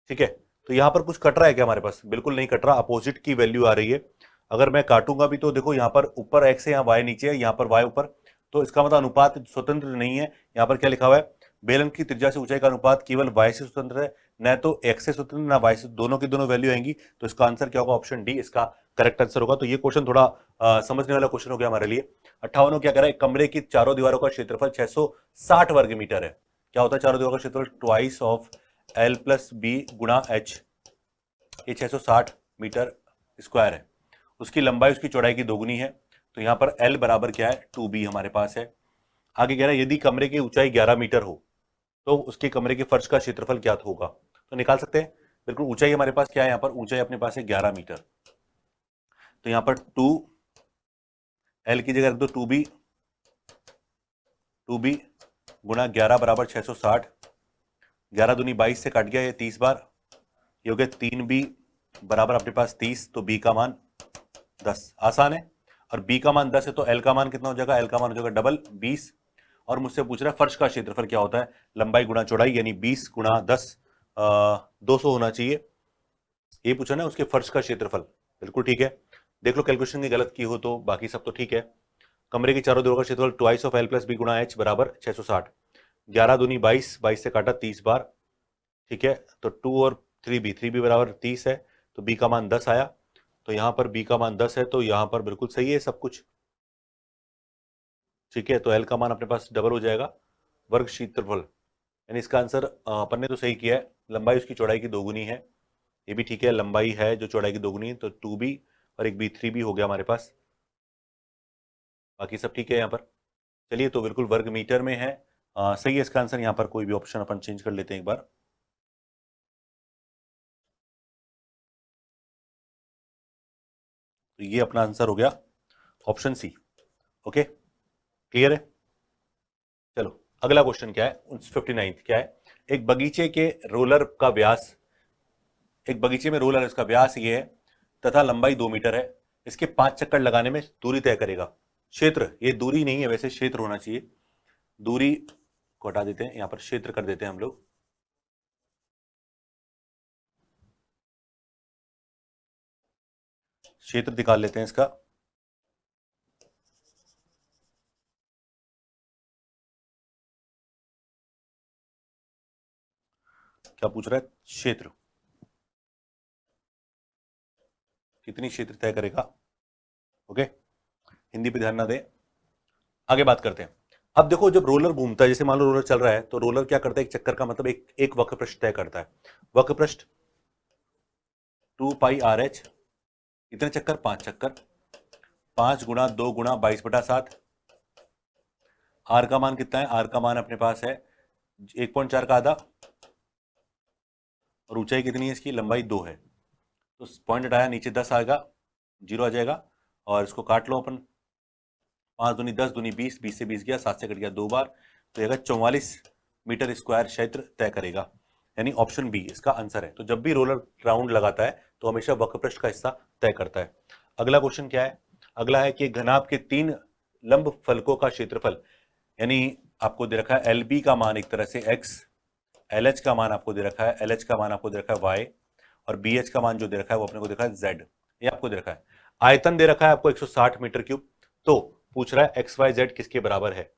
Speaker 1: ठीक है। तो यहां पर कुछ कट रहा है क्या हमारे पास, बिल्कुल नहीं कट रहा, अपोजिट की वैल्यू आ रही है। अगर मैं काटूंगा भी तो देखो यहाँ पर ऊपर x है, यहाँ y नीचे है, यहाँ पर y ऊपर, तो इसका मतलब अनुपात स्वतंत्र नहीं है। यहाँ पर क्या लिखा हुआ है, बेलन की त्रिज्या से ऊंचाई का अनुपात केवल y से स्वतंत्र है, न तो x से स्वतंत्र ना y से, दोनों की दोनों वैल्यू आएंगी, तो इसका आंसर क्या होगा, ऑप्शन डी इसका करेक्ट आंसर होगा। तो ये क्वेश्चन थोड़ा समझने वाला क्वेश्चन हो गया हमारे लिए। 58 क्या कह रहा है, कमरे की चारों दीवारों का क्षेत्रफल 660 वर्ग मीटर है। क्या होता है चारों दीवारों का क्षेत्रफल, twice of l plus b गुणा h, ये 660 मीटर स्क्वायर है। उसकी लंबाई उसकी चौड़ाई की दोगुनी है, तो यहाँ पर L बराबर क्या है 2B हमारे पास है। आगे कह रहा है यदि कमरे की ऊंचाई 11 मीटर हो तो उसके कमरे के फर्श का क्षेत्रफल क्या होगा। तो निकाल सकते हैं। बिल्कुल, ऊंचाई हमारे पास क्या है, यहाँ पर ऊंचाई अपने पास है 11 मीटर। तो यहाँ पर 2L की जगह रख दो 2B गुणा 11 बराबर 660। 11 दूनी 22 से कट गया, ये 30 बार, ये हो गया 3B बराबर अपने पास 30। तो B का मान 10, आसान है। और B का मान 10 है तो L का मान कितना हो जाएगा, L का मान हो जाएगा डबल 20। और मुझसे पूछ रहा है फर्श का क्षेत्रफल क्या होता है, लंबाई गुणा चौड़ाई, यानी 20 गुणा 10 200 होना चाहिए। ये पूछा ना उसके फर्श का क्षेत्रफल। बिल्कुल ठीक है, देख लो कैलकुलेशन की गलत की हो तो, बाकी सब तो ठीक है। कमरे की चारों दीवारों का क्षेत्रफल twice of L plus B गुणा H बराबर 660। 11 दूनी 22, 22 से काटा 30 बार, ठीक है। तो 2 और 3B बराबर 30 है, तो B का मान 10 आया। तो यहां पर B का मान 10 है, तो यहां पर बिल्कुल सही है सब कुछ, ठीक है। तो L का मान अपने पास डबल हो जाएगा, वर्ग क्षेत्रफल, यानी इसका आंसर अपन ने तो सही किया है। लंबाई उसकी चौड़ाई की दोगुनी है, ये भी ठीक है, लंबाई है जो चौड़ाई की दोगुनी है, तो 2B और एक B 3B हो गया हमारे पास, बाकी सब ठीक है यहाँ पर। चलिए, तो बिल्कुल वर्ग मीटर में है, सही है इसका आंसर। यहाँ पर कोई भी ऑप्शन अपन चेंज कर लेते हैं एक बार। तो ये अपना आंसर हो गया ऑप्शन सी। ओके, क्लियर है। चलो अगला क्वेश्चन क्या है, 59 क्या है। एक बगीचे के रोलर का व्यास, एक बगीचे में रोलर, इसका व्यास ये है तथा लंबाई 2 मीटर है। इसके 5 चक्कर लगाने में दूरी तय करेगा। क्षेत्र, ये दूरी नहीं है वैसे, क्षेत्र होना चाहिए। दूरी को हटा देते हैं, यहां पर क्षेत्र कर देते हैं हम लोग। क्षेत्र निकाल लेते हैं इसका। क्या पूछ रहा है, क्षेत्र कितनी क्षेत्र तय करेगा। ओके, हिंदी पे ध्यान ना दें, आगे बात करते हैं। अब देखो, जब रोलर घूमता है, जैसे मान लो रोलर चल रहा है, तो रोलर क्या करता है, एक चक्कर का मतलब एक वक्र पृष्ठ तय करता है। वक्र पृष्ठ 2πRH, कितने चक्कर, 5 चक्कर। 5 गुणा 2 गुणा 22/7। आर का मान कितना है, आर का मान अपने पास है 1.4 का आधा, और ऊंचाई कितनी है इसकी, लंबाई 2 है। तो पॉइंट हटाया, नीचे 10 आएगा, 0 आ जाएगा, और इसको काट लो अपन। 5 दूनी 10, दूनी 20, 20 से 20 गया, 7 से कट गया 2 बार, तो यह 44 मीटर स्क्वायर क्षेत्र तय करेगा, यानी ऑप्शन बी इसका आंसर है। तो जब भी रोलर राउंड लगाता है तो हमेशा वक्र पृष्ठ का हिस्सा तय करता है। अगला क्वेश्चन क्या है, अगला है कि घनाभ के 3 लंब फलकों का क्षेत्रफल, यानी आपको दे रखा है एल बी का मान एक तरह से x, एल एच का मान आपको दे रखा है, एल एच का मान आपको दे रखा है y, और बी एच का मान जो दे रखा है वो अपने को देखा है z, ये आपको दे रखा है। आयतन दे रखा है आपको 160 मीटर क्यूब। तो पूछ रहा है एक्स वाई जेड किसके बराबर है,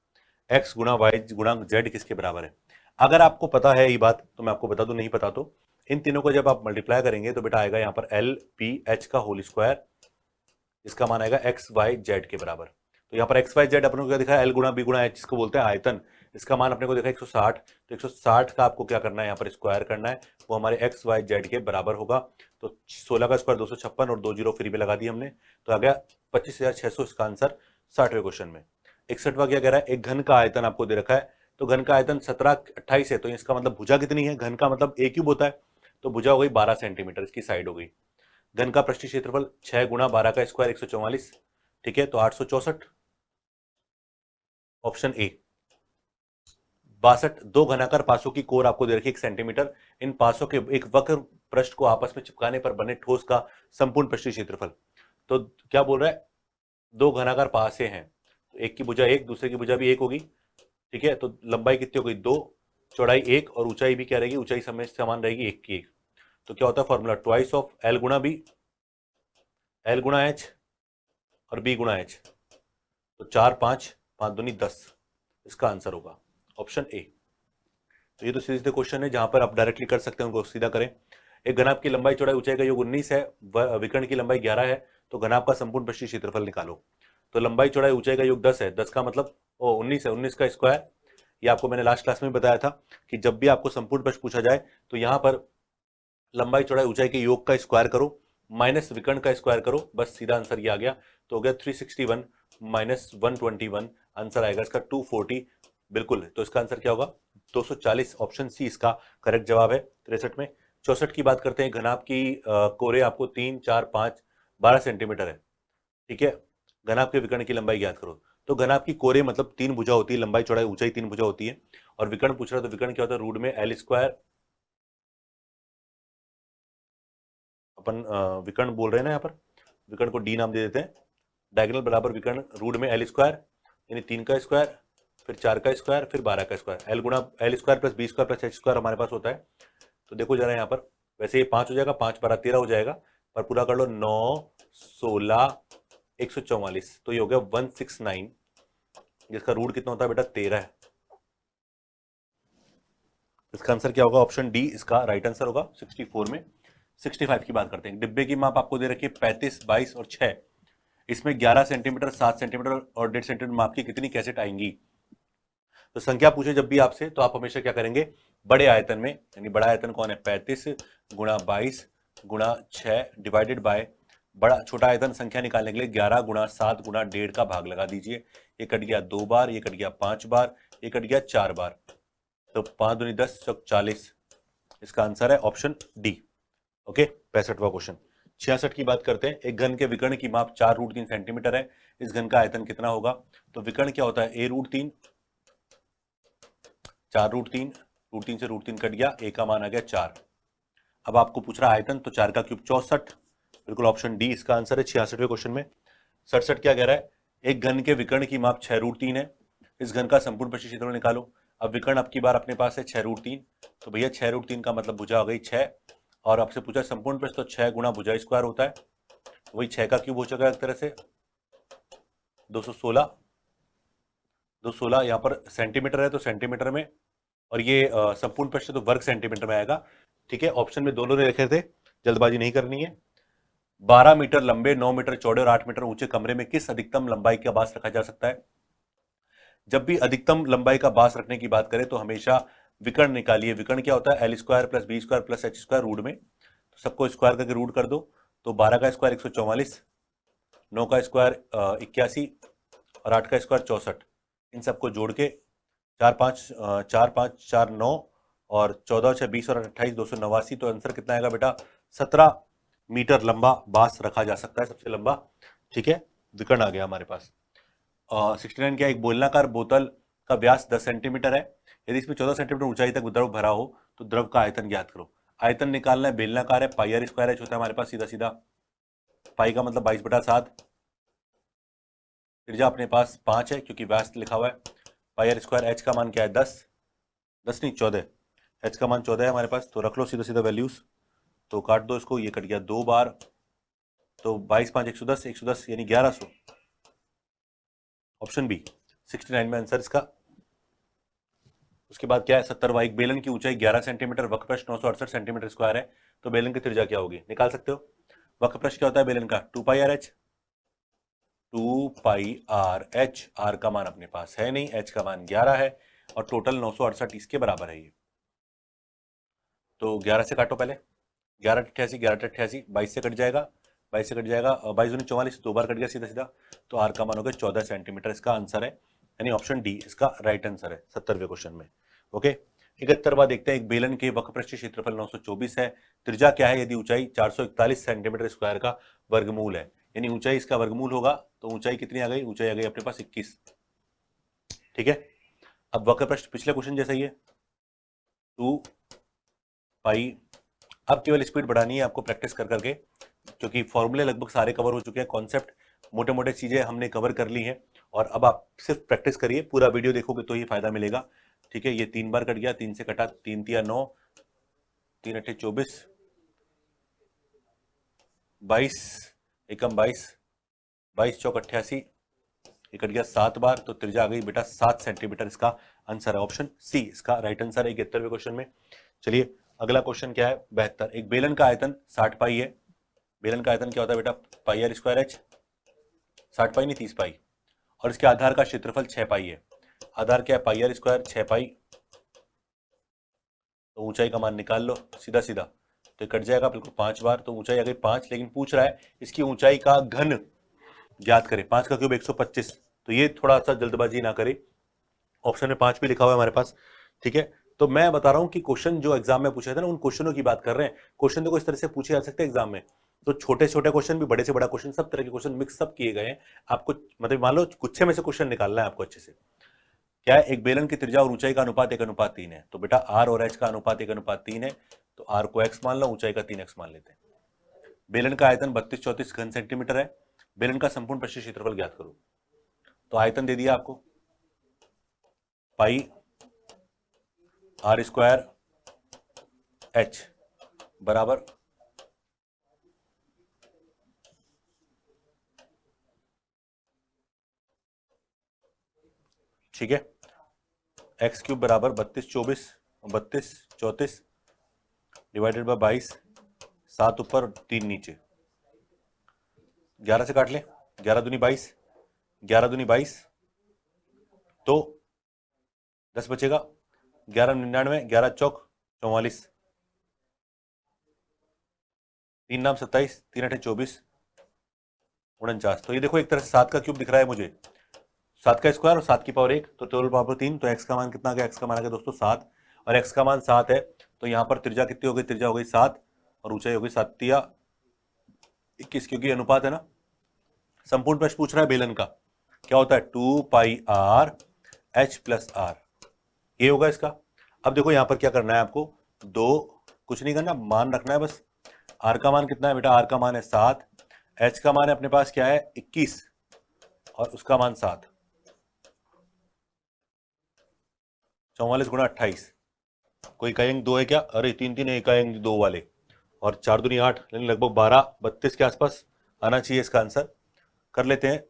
Speaker 1: एक्स गुणा वाई गुणा जेड किसके बराबर है। अगर आपको पता है ये बात तो मैं आपको बता दूं, नहीं पता तो इन तीनों को जब आप मल्टीप्लाई करेंगे तो बेटा आएगा यहाँ पर एल पी एच का होल स्क्वायर, इसका मान आएगा एक्स वाई जेड के बराबर। तो यहाँ पर एक्स वाई जेड अपने को क्या दिखा है, एल गुणा बी गुणा एच, इसको बोलते हैं आयतन। इसका मान अपने को देखा 160, तो 160 का आपको क्या करना है, यहाँ पर स्क्वायर करना है, वो हमारे एक्स वाई जेड के बराबर होगा। तो 16 का स्क्वायर 256, और 2 जीरो फ्री में लगा दी हमने, तो आ गया 25,600 इसका आंसर 60वें क्वेश्चन में। 61वां क्या कह रहा है, एक घन का आयतन आपको दे रखा है, तो घन का आयतन 1728 है, तो इसका मतलब भुजा कितनी है, घन का मतलब ए क्यूब होता है, तो भुजा हो गई 12 सेंटीमीटर, इसकी साइड हो गई। घन का पृष्ठीय क्षेत्रफल 6 गुणा 12 का स्क्वायर 144, ठीक है, तो 864, ऑप्शन ए। 62 दो घनाकार पासों की कोर आपको दे रखी 1 सेंटीमीटर, इन पासों के एक वक्र पृष्ठ को आपस में चिपकाने पर बने ठोस का संपूर्ण पृष्ठीय क्षेत्रफल। तो क्या बोल रहा है, दो घनाकार पासे हैं, तो एक की भुजा 1, दूसरे की भुजा भी 1 होगी, ठीक है। तो लंबाई कितनी हो गई 2, चौड़ाई 1, और ऊंचाई भी क्या रहेगी, ऊंचाई समय समान रहेगी 1 की 1। तो क्या होता है फॉर्मूला, ट्वाइस ऑफ एल गुणा बी, एल गुणा एच और बी गुणा एच, तो 4 5 5 दूनी 10, इसका आंसर होगा ऑप्शन ए। तो ये तो सीधे क्वेश्चन है जहां पर आप डायरेक्टली कर सकते हैं, उनको सीधा करें। एक घनाभ की लंबाई चौड़ाई ऊंचाई का योग 19 है, विकर्ण की लंबाई 11 है, तो घनाभ का संपूर्ण पृष्ठीय क्षेत्रफल निकालो। तो लंबाई चौड़ाई ऊंचाई का योग 10 है, 10 का मतलब 19 है, 19 का स्क्वायर। ये आपको मैंने लास्ट क्लास में बताया था कि जब भी आपको संपूर्ण पृष्ठ पूछा जाए तो यहां पर लंबाई चौड़ाई ऊंचाई के योग का स्क्वायर करो माइनस विकर्ण का स्क्वायर करो, बस सीधा आंसर ये आ गया। तो हो गया 361 -121, आंसर आएगा इसका 240। बिल्कुल, तो इसका आंसर क्या होगा 240, ऑप्शन सी इसका करेक्ट जवाब है 63 में। 64 की बात करते हैं। घनाभ की कोरे आपको 3, 4, 5, 12 सेंटीमीटर है, ठीक है। घनाभ के विकर्ण की लंबाई ज्ञात करो। तो घनाभ की कोरे मतलब 3 भुजा होती है, लंबाई चौड़ाई ऊंचाई 3 भुजा होती है, और विकर्ण पूछ रहा है तो विकर्ण क्या होता है, रूट में एल स्क्वायर, अपन विकर्ण बोल रहे हैं ना यहाँ पर, विकर्ण को डी नाम दे देते हैं। डायगोनल बराबर विकर्ण रूट में एल स्क्वायर, यानी 3 का स्क्वायर, फिर 4 का स्क्वायर, फिर 12 का स्क्वायर, एल गुणा L square plus B square plus H square हमारे पास होता है। तो देखो जरा यहाँ पर, वैसे ये 5 हो जाएगा, 5 12 13 हो जाएगा, पर पूरा कर लो 9 16 144, तो ये हो गया 169, जिसका रूट कितना होता है बेटा 13 है। इसका आंसर क्या होगा, ऑप्शन डी इसका राइट आंसर होगा 64 में। 65 की बात करते हैं। डिब्बे की माप आपको दे रखी है 35, 22 और 6, इसमें 11 सेंटीमीटर, 7 सेंटीमीटर और 1.5 सेंटीमीटर माप की कितनी कैसेट आएंगी। तो संख्या पूछे जब भी आपसे तो आप हमेशा क्या करेंगे, बड़े आयतन में, यानी बड़ा आयतन कौन है 35 गुणा 22 गुणा 6 डिवाइडेड बाय बड़ा छोटा आयतन संख्या निकालने के लिए 11 गुणा 7 गुणा 1.5 का भाग लगा दीजिए। ये कट गया 2 बार, ये कट गया 5 बार, ये कट गया 4 बार, तो 5 दूनी 10 चौक 40, इसका आंसर है ऑप्शन डी। ओके, 65वां क्वेश्चन। 66 की बात करते हैं। एक घन के विकर्ण की माप 4√3 सेंटीमीटर है, इस घन का आयतन कितना होगा। तो विकर्ण क्या होता है a√3, 4√3, √3 से √3 कट गया, a का मान आ गया 4। अब आपको पूछ रहा आयतन, तो 4 का क्यूब 64, बिल्कुल ऑप्शन डी इसका आंसर है 66वें क्वेश्चन में। 67 क्या कह रहा है, एक घन के विकर्ण की माप 6√3 है, इस घन का संपूर्ण पृष्ठीय क्षेत्रफल निकालो। अब विकर्ण अब की बार अपने पास है 6√3, तो भैया 6√3 का मतलब भुजा हो गई 6, और आपसे पूछा संपूर्ण पृष्ठ, तो 6 गुणा भुजा स्क्वायर होता है, वही 6 का क्यूब हो जाएगा एक तरह से 216। 216 यहाँ पर सेंटीमीटर है तो सेंटीमीटर में, और ये संपूर्ण पृष्ठ तो वर्ग सेंटीमीटर में आएगा, ठीक है। ऑप्शन में दोनों ने रखे थे, जल्दबाजी नहीं करनी है। 12 मीटर लंबे, 9 मीटर चौड़े और 8 मीटर ऊंचे कमरे में किस अधिकतम लंबाई का बांस रखा जा सकता है। जब भी अधिकतम लंबाई का बांस रखने की बात करें तो हमेशा विकर्ण निकालिए। विकर्ण क्या होता है, L square plus B square plus H square root में, तो सबको स्क्वायर करके रूट कर दो, तो 12 का स्क्वायर 144, 9 का स्क्वायर 81 और 8 का स्क्वायर 64, इन सबको जोड़ के 4 5 4 9 और 14 6 20 और 28 289, तो आंसर कितना आएगा बेटा 17 मीटर लंबा बांस रखा जा सकता है, सबसे लंबा, ठीक है। विकर्ण आ गया हमारे पास। 69 क्या, एक बेलनाकार बोतल का व्यास 10 सेंटीमीटर है, यदि इसमें 14 सेंटीमीटर ऊंचाई तक द्रव भरा हो तो द्रव का आयतन ज्ञात करो। आयतन निकालना है, बेलनाकार है, पाई आर स्क्वायर एच होता है हमारे पास, सीधा सीधा पाई का मतलब 22/7, त्रिज्या अपने पास 5 है क्योंकि व्यास लिखा हुआ है, पाई आर स्क्वायर, एच का मान क्या है 10, 10 नहीं 14, एच का मान 14 है हमारे पास, तो रख लो सीधा सीधा वैल्यूज, तो काट दो इसको, ये कट गया 2 बार, तो 22 5 110, 110 यानी 1100, ऑप्शन बी 69 में आंसर इसका। उसके बाद क्या है 70वां, एक बेलन की ऊंचाई 11 सेंटीमीटर, वक्रपृष्ठ 968 सेंटीमीटर स्क्वायर है, तो बेलन की त्रिज्या क्या होगी, निकाल सकते हो। वक्रपृष्ठ क्या होता है बेलन का 2 pi r h, 2 pi r h, r का मान अपने पास है नहीं, एच का मान 11 है, और टोटल 968 इसके बराबर है ये, तो 11 से काटो पहले, 11 88, 11 22 से कट जाएगा, 22 से कट जाएगा, 22 दूनी 44, 2 बार कट गया सीधा सीधा, तो आर का मान हो गया 14 सेंटीमीटर, इसका आंसर है, यानी ऑप्शन डी इसका राइट आंसर है 70वें क्वेश्चन में। ओके, 71वां देखते हैं। एक बेलन के वक्रपृष्ठीय क्षेत्रफल 924 है, त्रिज्या क्या है यदि ऊंचाई 441 सेंटीमीटर स्क्वायर का वर्गमूल है, यानी ऊंचाई इसका वर्गमूल होगा, तो ऊंचाई कितनी आ गई, ऊंचाई आ गई अपने पास 21, ठीक है। अब वक्रपृष्ठ पिछले क्वेश्चन जैसा ही है 2 पाई, अब केवल स्पीड बढ़ानी है आपको प्रैक्टिस कर करके, क्योंकि फॉर्मूले लगभग सारे कवर हो चुके हैं, कॉन्सेप्ट मोटे मोटे चीजें हमने कवर कर ली हैं, और अब आप सिर्फ प्रैक्टिस करिए, पूरा वीडियो देखोगे तो ही फायदा मिलेगा, ठीक है। ये 3 बार कट गया, 3 से कटा, 3 तिया 9, 3 अट्ठे 24, 22 एकम 22, 22 चौक 88, ये कट गया 7 बार, तो त्रिज्या आ गई बेटा 7 सेंटीमीटर, इसका आंसर है ऑप्शन सी इसका राइट आंसर है 71वें क्वेश्चन में। चलिए अगला क्वेश्चन क्या है 72, एक बेलन का आयतन 60 पाई है, बेलन का आयतन क्या होता है बेटा पाई आर स्क्वायर एच, 60 पाई नहीं 30 पाई, और इसके आधार का क्षेत्रफल 6 पाई है, आधार क्या है पाई आर स्क्वायर 6 पाई, तो ऊंचाई का मान निकाल लो सीधा सीधा, तो कट जाएगा बिल्कुल 5 बार, तो ऊंचाई आ गई 5, लेकिन पूछ रहा है इसकी ऊंचाई का घन ज्ञात करें। 5 का क्यूब 125, तो ये थोड़ा सा जल्दबाजी ना करें, ऑप्शन में 5 भी लिखा हुआ है हमारे पास, ठीक है। तो मैं बता रहा हूं कि क्वेश्चन जो एग्जाम में पूछे थे ना, उन क्वेश्चनों की बात कर रहे हैं। क्वेश्चन देखो इस तरह से पूछे जा सकते हैं एग्जाम में, तो छोटे छोटे क्वेश्चन भी, बड़े से बड़ा क्वेश्चन, सब तरह के क्वेश्चन मिक्स सब किए गए हैं। आपको मतलब मान लो गुच्छे में से क्वेश्चन निकालना है आपको अच्छे से। क्या है, एक बेलन की त्रिज्या और ऊंचाई का अनुपात 1:3 है, तो बेटा आर और एच का अनुपात 1:3 है, तो आर को एक्स मान लो, ऊंचाई का 3x मान लेते हैं। बेलन का आयतन 32-34 घन सेंटीमीटर है। बेलन का संपूर्ण पृष्ठीय क्षेत्रफल ज्ञात करो। तो आयतन दे दिया आपको, पाई आर स्क्वायर एच बराबर ठीक है, एक्स क्यूब बराबर 32-34 डिवाइडेड बाय 22, 7 ऊपर 3 नीचे, 11 से काट ले, 11 दूनी 22, 11 दूनी 22, तो 10 बचेगा, 11×99, 11 चौक 44, 3 नाम 27, 3 8 24, 49। तो ये देखो एक तरह से 7 का क्यूब दिख रहा है मुझे, 7 का स्क्वायर और 7 की पावर 1, तो 12 पावर 3, तो एक्स का मान कितना आ गया, एक्स का मान आ गया दोस्तों 7, और एक्स का मान 7 है, तो यहां पर त्रिज्या कितनी हो गई, त्रिज्या हो गई 7 और ऊंचाई हो गई 7×21, क्योंकि अनुपात है ना। संपूर्ण प्रश्न पूछ रहा है बेलन का, क्या होता है 2 pi r H plus are, ये होगा इसका। अब देखो यहां पर क्या करना है आपको, दो कुछ नहीं करना, मान रखना है बस। आर का मान कितना है बेटा, आर का मान है 7, एच का मान है अपने पास क्या है 21 और उसका मान 7, 44×28, कोई इकाई अंक 2 है क्या, अरे 3 है इकाई अंक 2 वाले, और 4 दूनी 8, यानी लगभग 12-32 के आसपास आना चाहिए इसका आंसर। कर लेते हैं,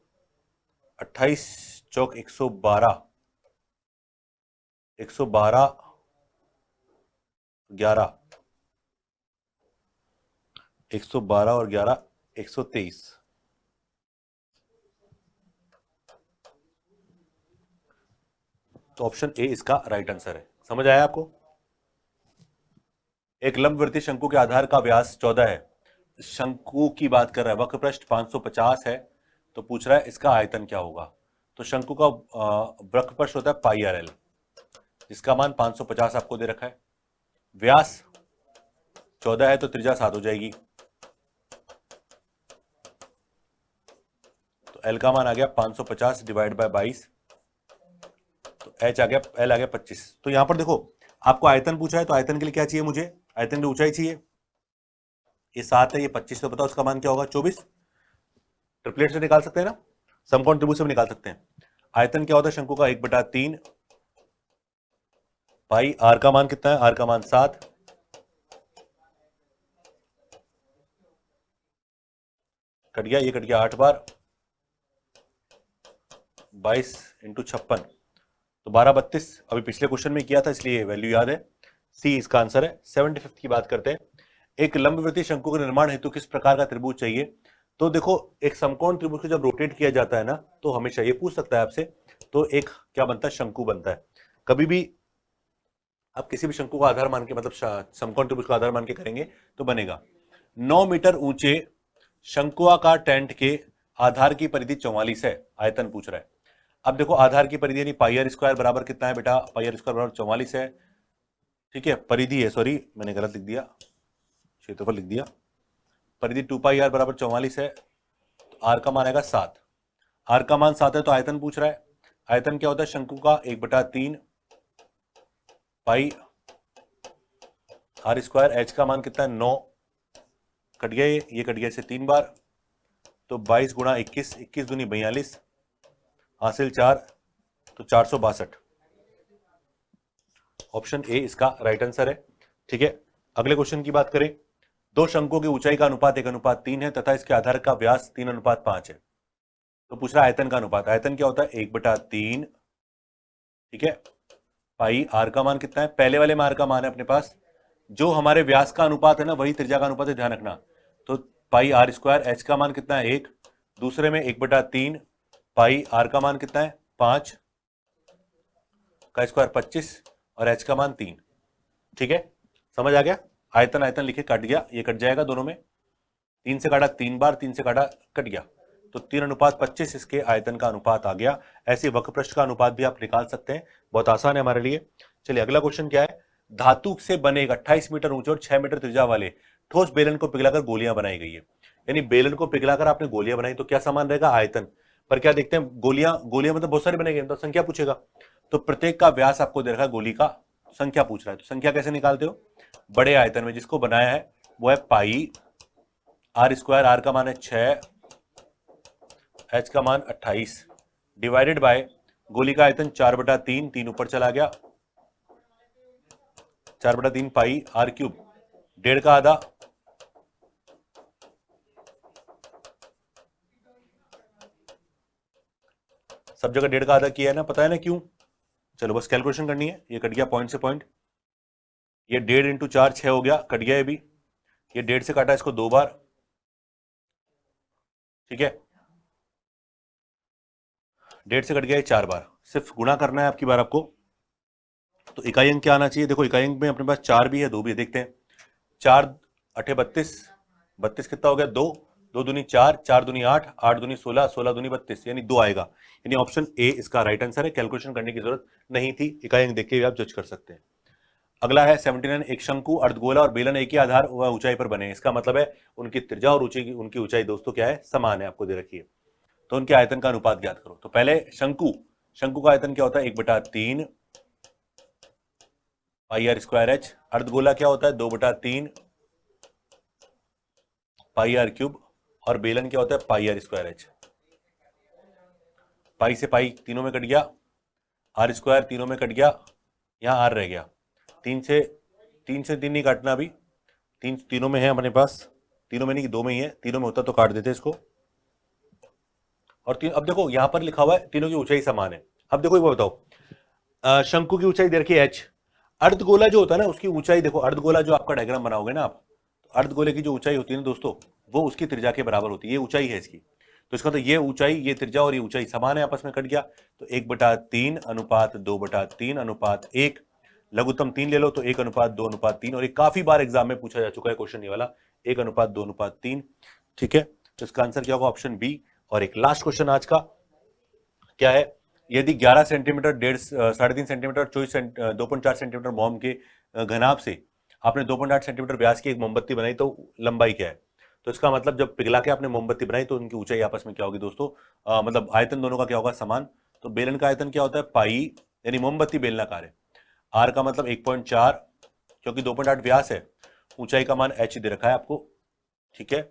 Speaker 1: 28 चौक 112, 112 11, 112 और 11 123, तो ऑप्शन ए इसका राइट आंसर है। समझ आया आपको। एक लंबवृत्तीय शंकु के आधार का व्यास 14 है, शंकु की बात कर रहा है, वक्र पृष्ठ 550 है, तो पूछ रहा है इसका आयतन क्या होगा। तो शंकु का वक्र पृष्ठ होता है पाई आर एल, जिसका मान 550 आपको दे रखा है, व्यास 14 है तो त्रिज्या 7 हो जाएगी, तो एल का मान आ गया 550 डिवाइड बाय 22, तो एच आ गया, एल आ गया 25। तो यहां पर देखो आपको आयतन पूछा है, तो आयतन के लिए क्या चाहिए मुझे, आयतन की ऊंचाई चाहिए, ये 7 है, ये 25, तो बताओ उसका मान क्या होगा 24। ट्रिपलेट से निकाल सकते हैं ना, समकोण त्रिभुज से भी निकाल सकते हैं। आयतन क्या होता है शंकु का, 1/3 पाई, आर का मान कितना है, आर का मान 7, कट गया, ये कट गया 8 बार, 22 × 56, तो 12-32, अभी पिछले क्वेश्चन में किया था इसलिए वैल्यू याद है, सी इसका आंसर है। 75 की बात करते हैं, एक लंबवृत्तीय शंकु के निर्माण हेतु किस प्रकार का त्रिभुज चाहिए। तो देखो एक समकोण त्रिभुज को जब रोटेट किया जाता है ना, तो हमेशा ये पूछ सकता है आपसे, तो एक क्या बनता है, शंकु बनता है। कभी भी आप किसी भी शंकु का आधार मान के, मतलब समकोण त्रिभुज का आधार मान के करेंगे तो बनेगा। 9 मीटर ऊंचे शंकुआकार टेंट के आधार की परिधि 44 है, आयतन पूछ रहा है। अब देखो आधार की परिधि यानी पाई आर स्क्वायर बराबर कितना है बेटा, पाई आर स्क्वायर बराबर 44 है, ठीक है। परिधि है, सॉरी मैंने गलत लिख दिया, क्षेत्रफल लिख दिया, परिधि 2 पाई आर बराबर 44 है, तो आर का मान आएगा 7, आर का मान 7 है, तो आयतन पूछ रहा है। आयतन क्या होता है शंकु का, 1/3 पाई आर स्क्वायर, एच का मान कितना है 9, कट गया, ये कट गया इसे 3 बार, तो 22×21, 21 दूनी 42, हासिल 4, तो 462, ऑप्शन ए इसका राइट आंसर है, ठीक है। अगले क्वेश्चन की बात करें, दो शंकुओं की ऊंचाई का अनुपात 1:3 है तथा इसके आधार का व्यास 3:5 है, तो पूछ रहा है आयतन का अनुपात। आयतन क्या होता है 1/3, ठीक है, पाई आर का मान कितना है, पहले वाले में आर का मान है अपने पास, जो हमारे व्यास का अनुपात है ना वही त्रिज्या का अनुपात है, ध्यान रखना। तो पाई आर स्क्वायर, एच का मान कितना है 1, दूसरे में 1/3 पाई आर का मान कितना है 5 का स्क्वायर 25 और एच का मान 3, ठीक है। समझ आ गया, आयतन आयतन लिखे, कट गया, ये कट जाएगा दोनों में, 3 से काटा 3 बार, 3 से काटा कट गया, तो 3:25 इसके आयतन का अनुपात आ गया। ऐसे वक्रपृष्ठ का अनुपात भी आप निकाल सकते हैं, बहुत आसान है हमारे लिए। चलिए अगला क्वेश्चन क्या है, धातु से बने एक 28 मीटर ऊंचे और 6 मीटर त्रिज्या वाले ठोस बेलन को पिघलाकर गोलियां बनाई गई है। यानी बेलन को पिघलाकर आपने गोलियां बनाई, तो क्या समान रहेगा, आयतन। पर क्या देखते हैं, गोलियां मतलब बहुत सारी बनेगी, तो संख्या पूछेगा। तो प्रत्येक का व्यास आपको दे रखा है, गोली का संख्या पूछ रहा है, तो संख्या कैसे निकालते हो, बड़े आयतन में जिसको बनाया है वो है पाई आर स्क्वायर, आर का मान है 6, एच का मान 28, डिवाइडेड बाय गोली का आयतन 4/3, 3 ऊपर चला गया, 4/3 पाई आर क्यूब, 1.5 का आधा, सब जगह 1.5 का आधा किया है ना, पता है ना क्यों। चलो बस कैलकुलेशन करनी है, ये कट गया पॉइंट से पॉइंट, ये 1.5 × 4 6 हो गया, कट गया ये भी, ये 1.5 से काटा इसको 2 बार, ठीक है, 1.5 से कट गया ये 4 बार, सिर्फ गुणा करना है आपकी बार आपको। तो इकाई अंक क्या आना चाहिए, देखो इकाई अंक में अपने पास 4 भी है 2 भी है, देखते हैं। 4 8 32, 32 कितना हो गया, 2, 2 दूनी 4, 4 दूनी 8, 8 दूनी 16, 16 दूनी 32, यानी 2 आएगा। यानी ऑप्शन ए इसका राइट आंसर है, कैलकुलेशन करने की जरूरत नहीं थी, इकाई अंक देख के आप जज कर सकते हैं। अगला है 79, एक शंकु, अर्धगोला और बेलन एक ही आधार व ऊंचाई पर बने, इसका मतलब है उनकी त्रिज्या और उनकी ऊंचाई दोस्तों क्या है, समान है, आपको दे रखी है। तो उनके आयतन का अनुपात ज्ञात करो। तो पहले शंकु का आयतन क्या होता है, 1/3 पाई आर स्क्वायर एच, अर्धगोला क्या होता है, 2/3 पाई आर क्यूब, और बेलन क्या होता है, पाई आर स्क्वायर एच। पाई से पाई तीनों में कट गया, आर स्क्वायर तीनों में कट गया, यहां आर रह गया, 3 से 3 नहीं काटना अभी, तीनों में है अपने पास, तीनों में नहीं 2 में ही है, तीनों में होता तो काट देते इसको। और अब देखो यहां पर लिखा हुआ है तीनों की ऊंचाई समान है। अब देखो ये बताओ, शंकु की ऊंचाई दे रखी है एच, अर्धगोला जो होता है ना उसकी ऊंचाई देखो, अर्धगोला जो आपका डायग्राम बनाओगे ना आप, तो अर्धगोले की जो ऊंचाई होती है ना दोस्तों, वो उसकी त्रिज्या के बराबर होती है, ये ऊंचाई है इसकी। तो इसका तो ये ऊंचाई, ये त्रिज्या और ये ऊंचाई समान है, आपस में कट गया, तो 1/3 अनुपात 2/3 अनुपात 1, लघुत्तम 3 ले लो तो 1:2:3, और ये काफी बार एग्जाम में पूछा जा चुका है क्वेश्चन ये वाला, 1:2:3, ठीक है। तो इसका आंसर क्या होगा, ऑप्शन बी। और एक लास्ट क्वेश्चन आज का क्या है, यदि 11 सेंटीमीटर 3.5 सेंटीमीटर 2.4 सेंटीमीटर मोम के घनाभ से आपने 2.8 सेंटीमीटर व्यास की एक मोमबत्ती बनाई, तो लंबाई क्या है। तो इसका मतलब जब पिघला के आपने मोमबत्ती बनाई तो उनकी ऊंचाई आपस में क्या होगी दोस्तों, मतलब आयतन दोनों का क्या होगा, समान। तो बेलन का आयतन क्या होता है, पाई, यानी मोमबत्ती बेलनाकार है, आर का मतलब 1.4, क्योंकि 2.8 व्यास है, ऊंचाई का मान एच दे रखा है आपको, ठीक है,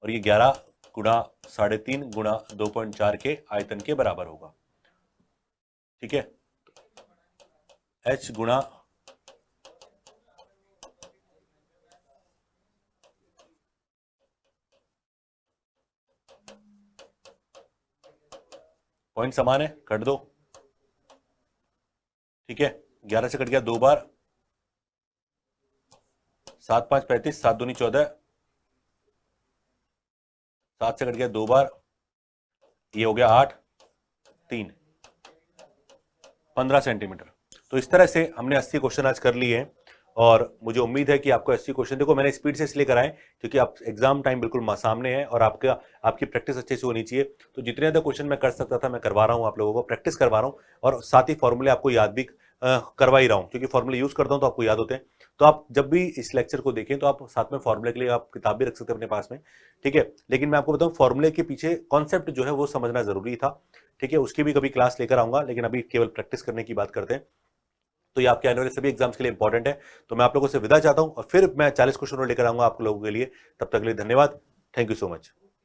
Speaker 1: और ये 11 गुणा 3.5 गुणा 2.4 के आयतन के बराबर होगा, ठीक है। एच गुणा पॉइंट समान है, कट दो, ठीक है, 11 से कट गया 2 बार, 7 5 35, 7 दूनी 14, 7 से कट गया 2 बार, ये हो गया 8 3 15 सेंटीमीटर। तो इस तरह से हमने 80 क्वेश्चन आज कर लिए हैं, और मुझे उम्मीद है कि आपको 80 क्वेश्चन, देखो मैंने स्पीड से इसलिए कराएं क्योंकि आप एग्जाम टाइम बिल्कुल सामने है और आपकी प्रैक्टिस अच्छे से होनी चाहिए। तो जितने ज़्यादा क्वेश्चन मैं कर सकता था मैं करवा रहा हूँ, आप लोगों को प्रैक्टिस करवा रहा हूँ, और साथ ही फॉर्मूले आपको याद भी करवा ही रहा हूँ, क्योंकि फॉर्मूले यूज करता हूँ तो आपको याद होते हैं। तो आप जब भी इस लेक्चर को देखें तो आप साथ में फॉर्मूले के लिए आप किताब भी रख सकते हैं अपने पास में, ठीक है। लेकिन मैं आपको बताऊं, फॉर्मूले के पीछे कॉन्सेप्ट जो है वो समझना जरूरी था, ठीक है। उसकी भी कभी क्लास लेकर आऊंगा, लेकिन अभी केवल प्रैक्टिस करने की बात करते हैं। तो ये आपके आने वाले सभी एग्जाम्स के लिए इंपॉर्टेंट है। तो मैं आप लोगों से विदा चाहता हूं, और फिर मैं 40 क्वेश्चन और लेकर आऊंगा आप लोगों के लिए। तब तक के लिए धन्यवाद, थैंक यू सो मच।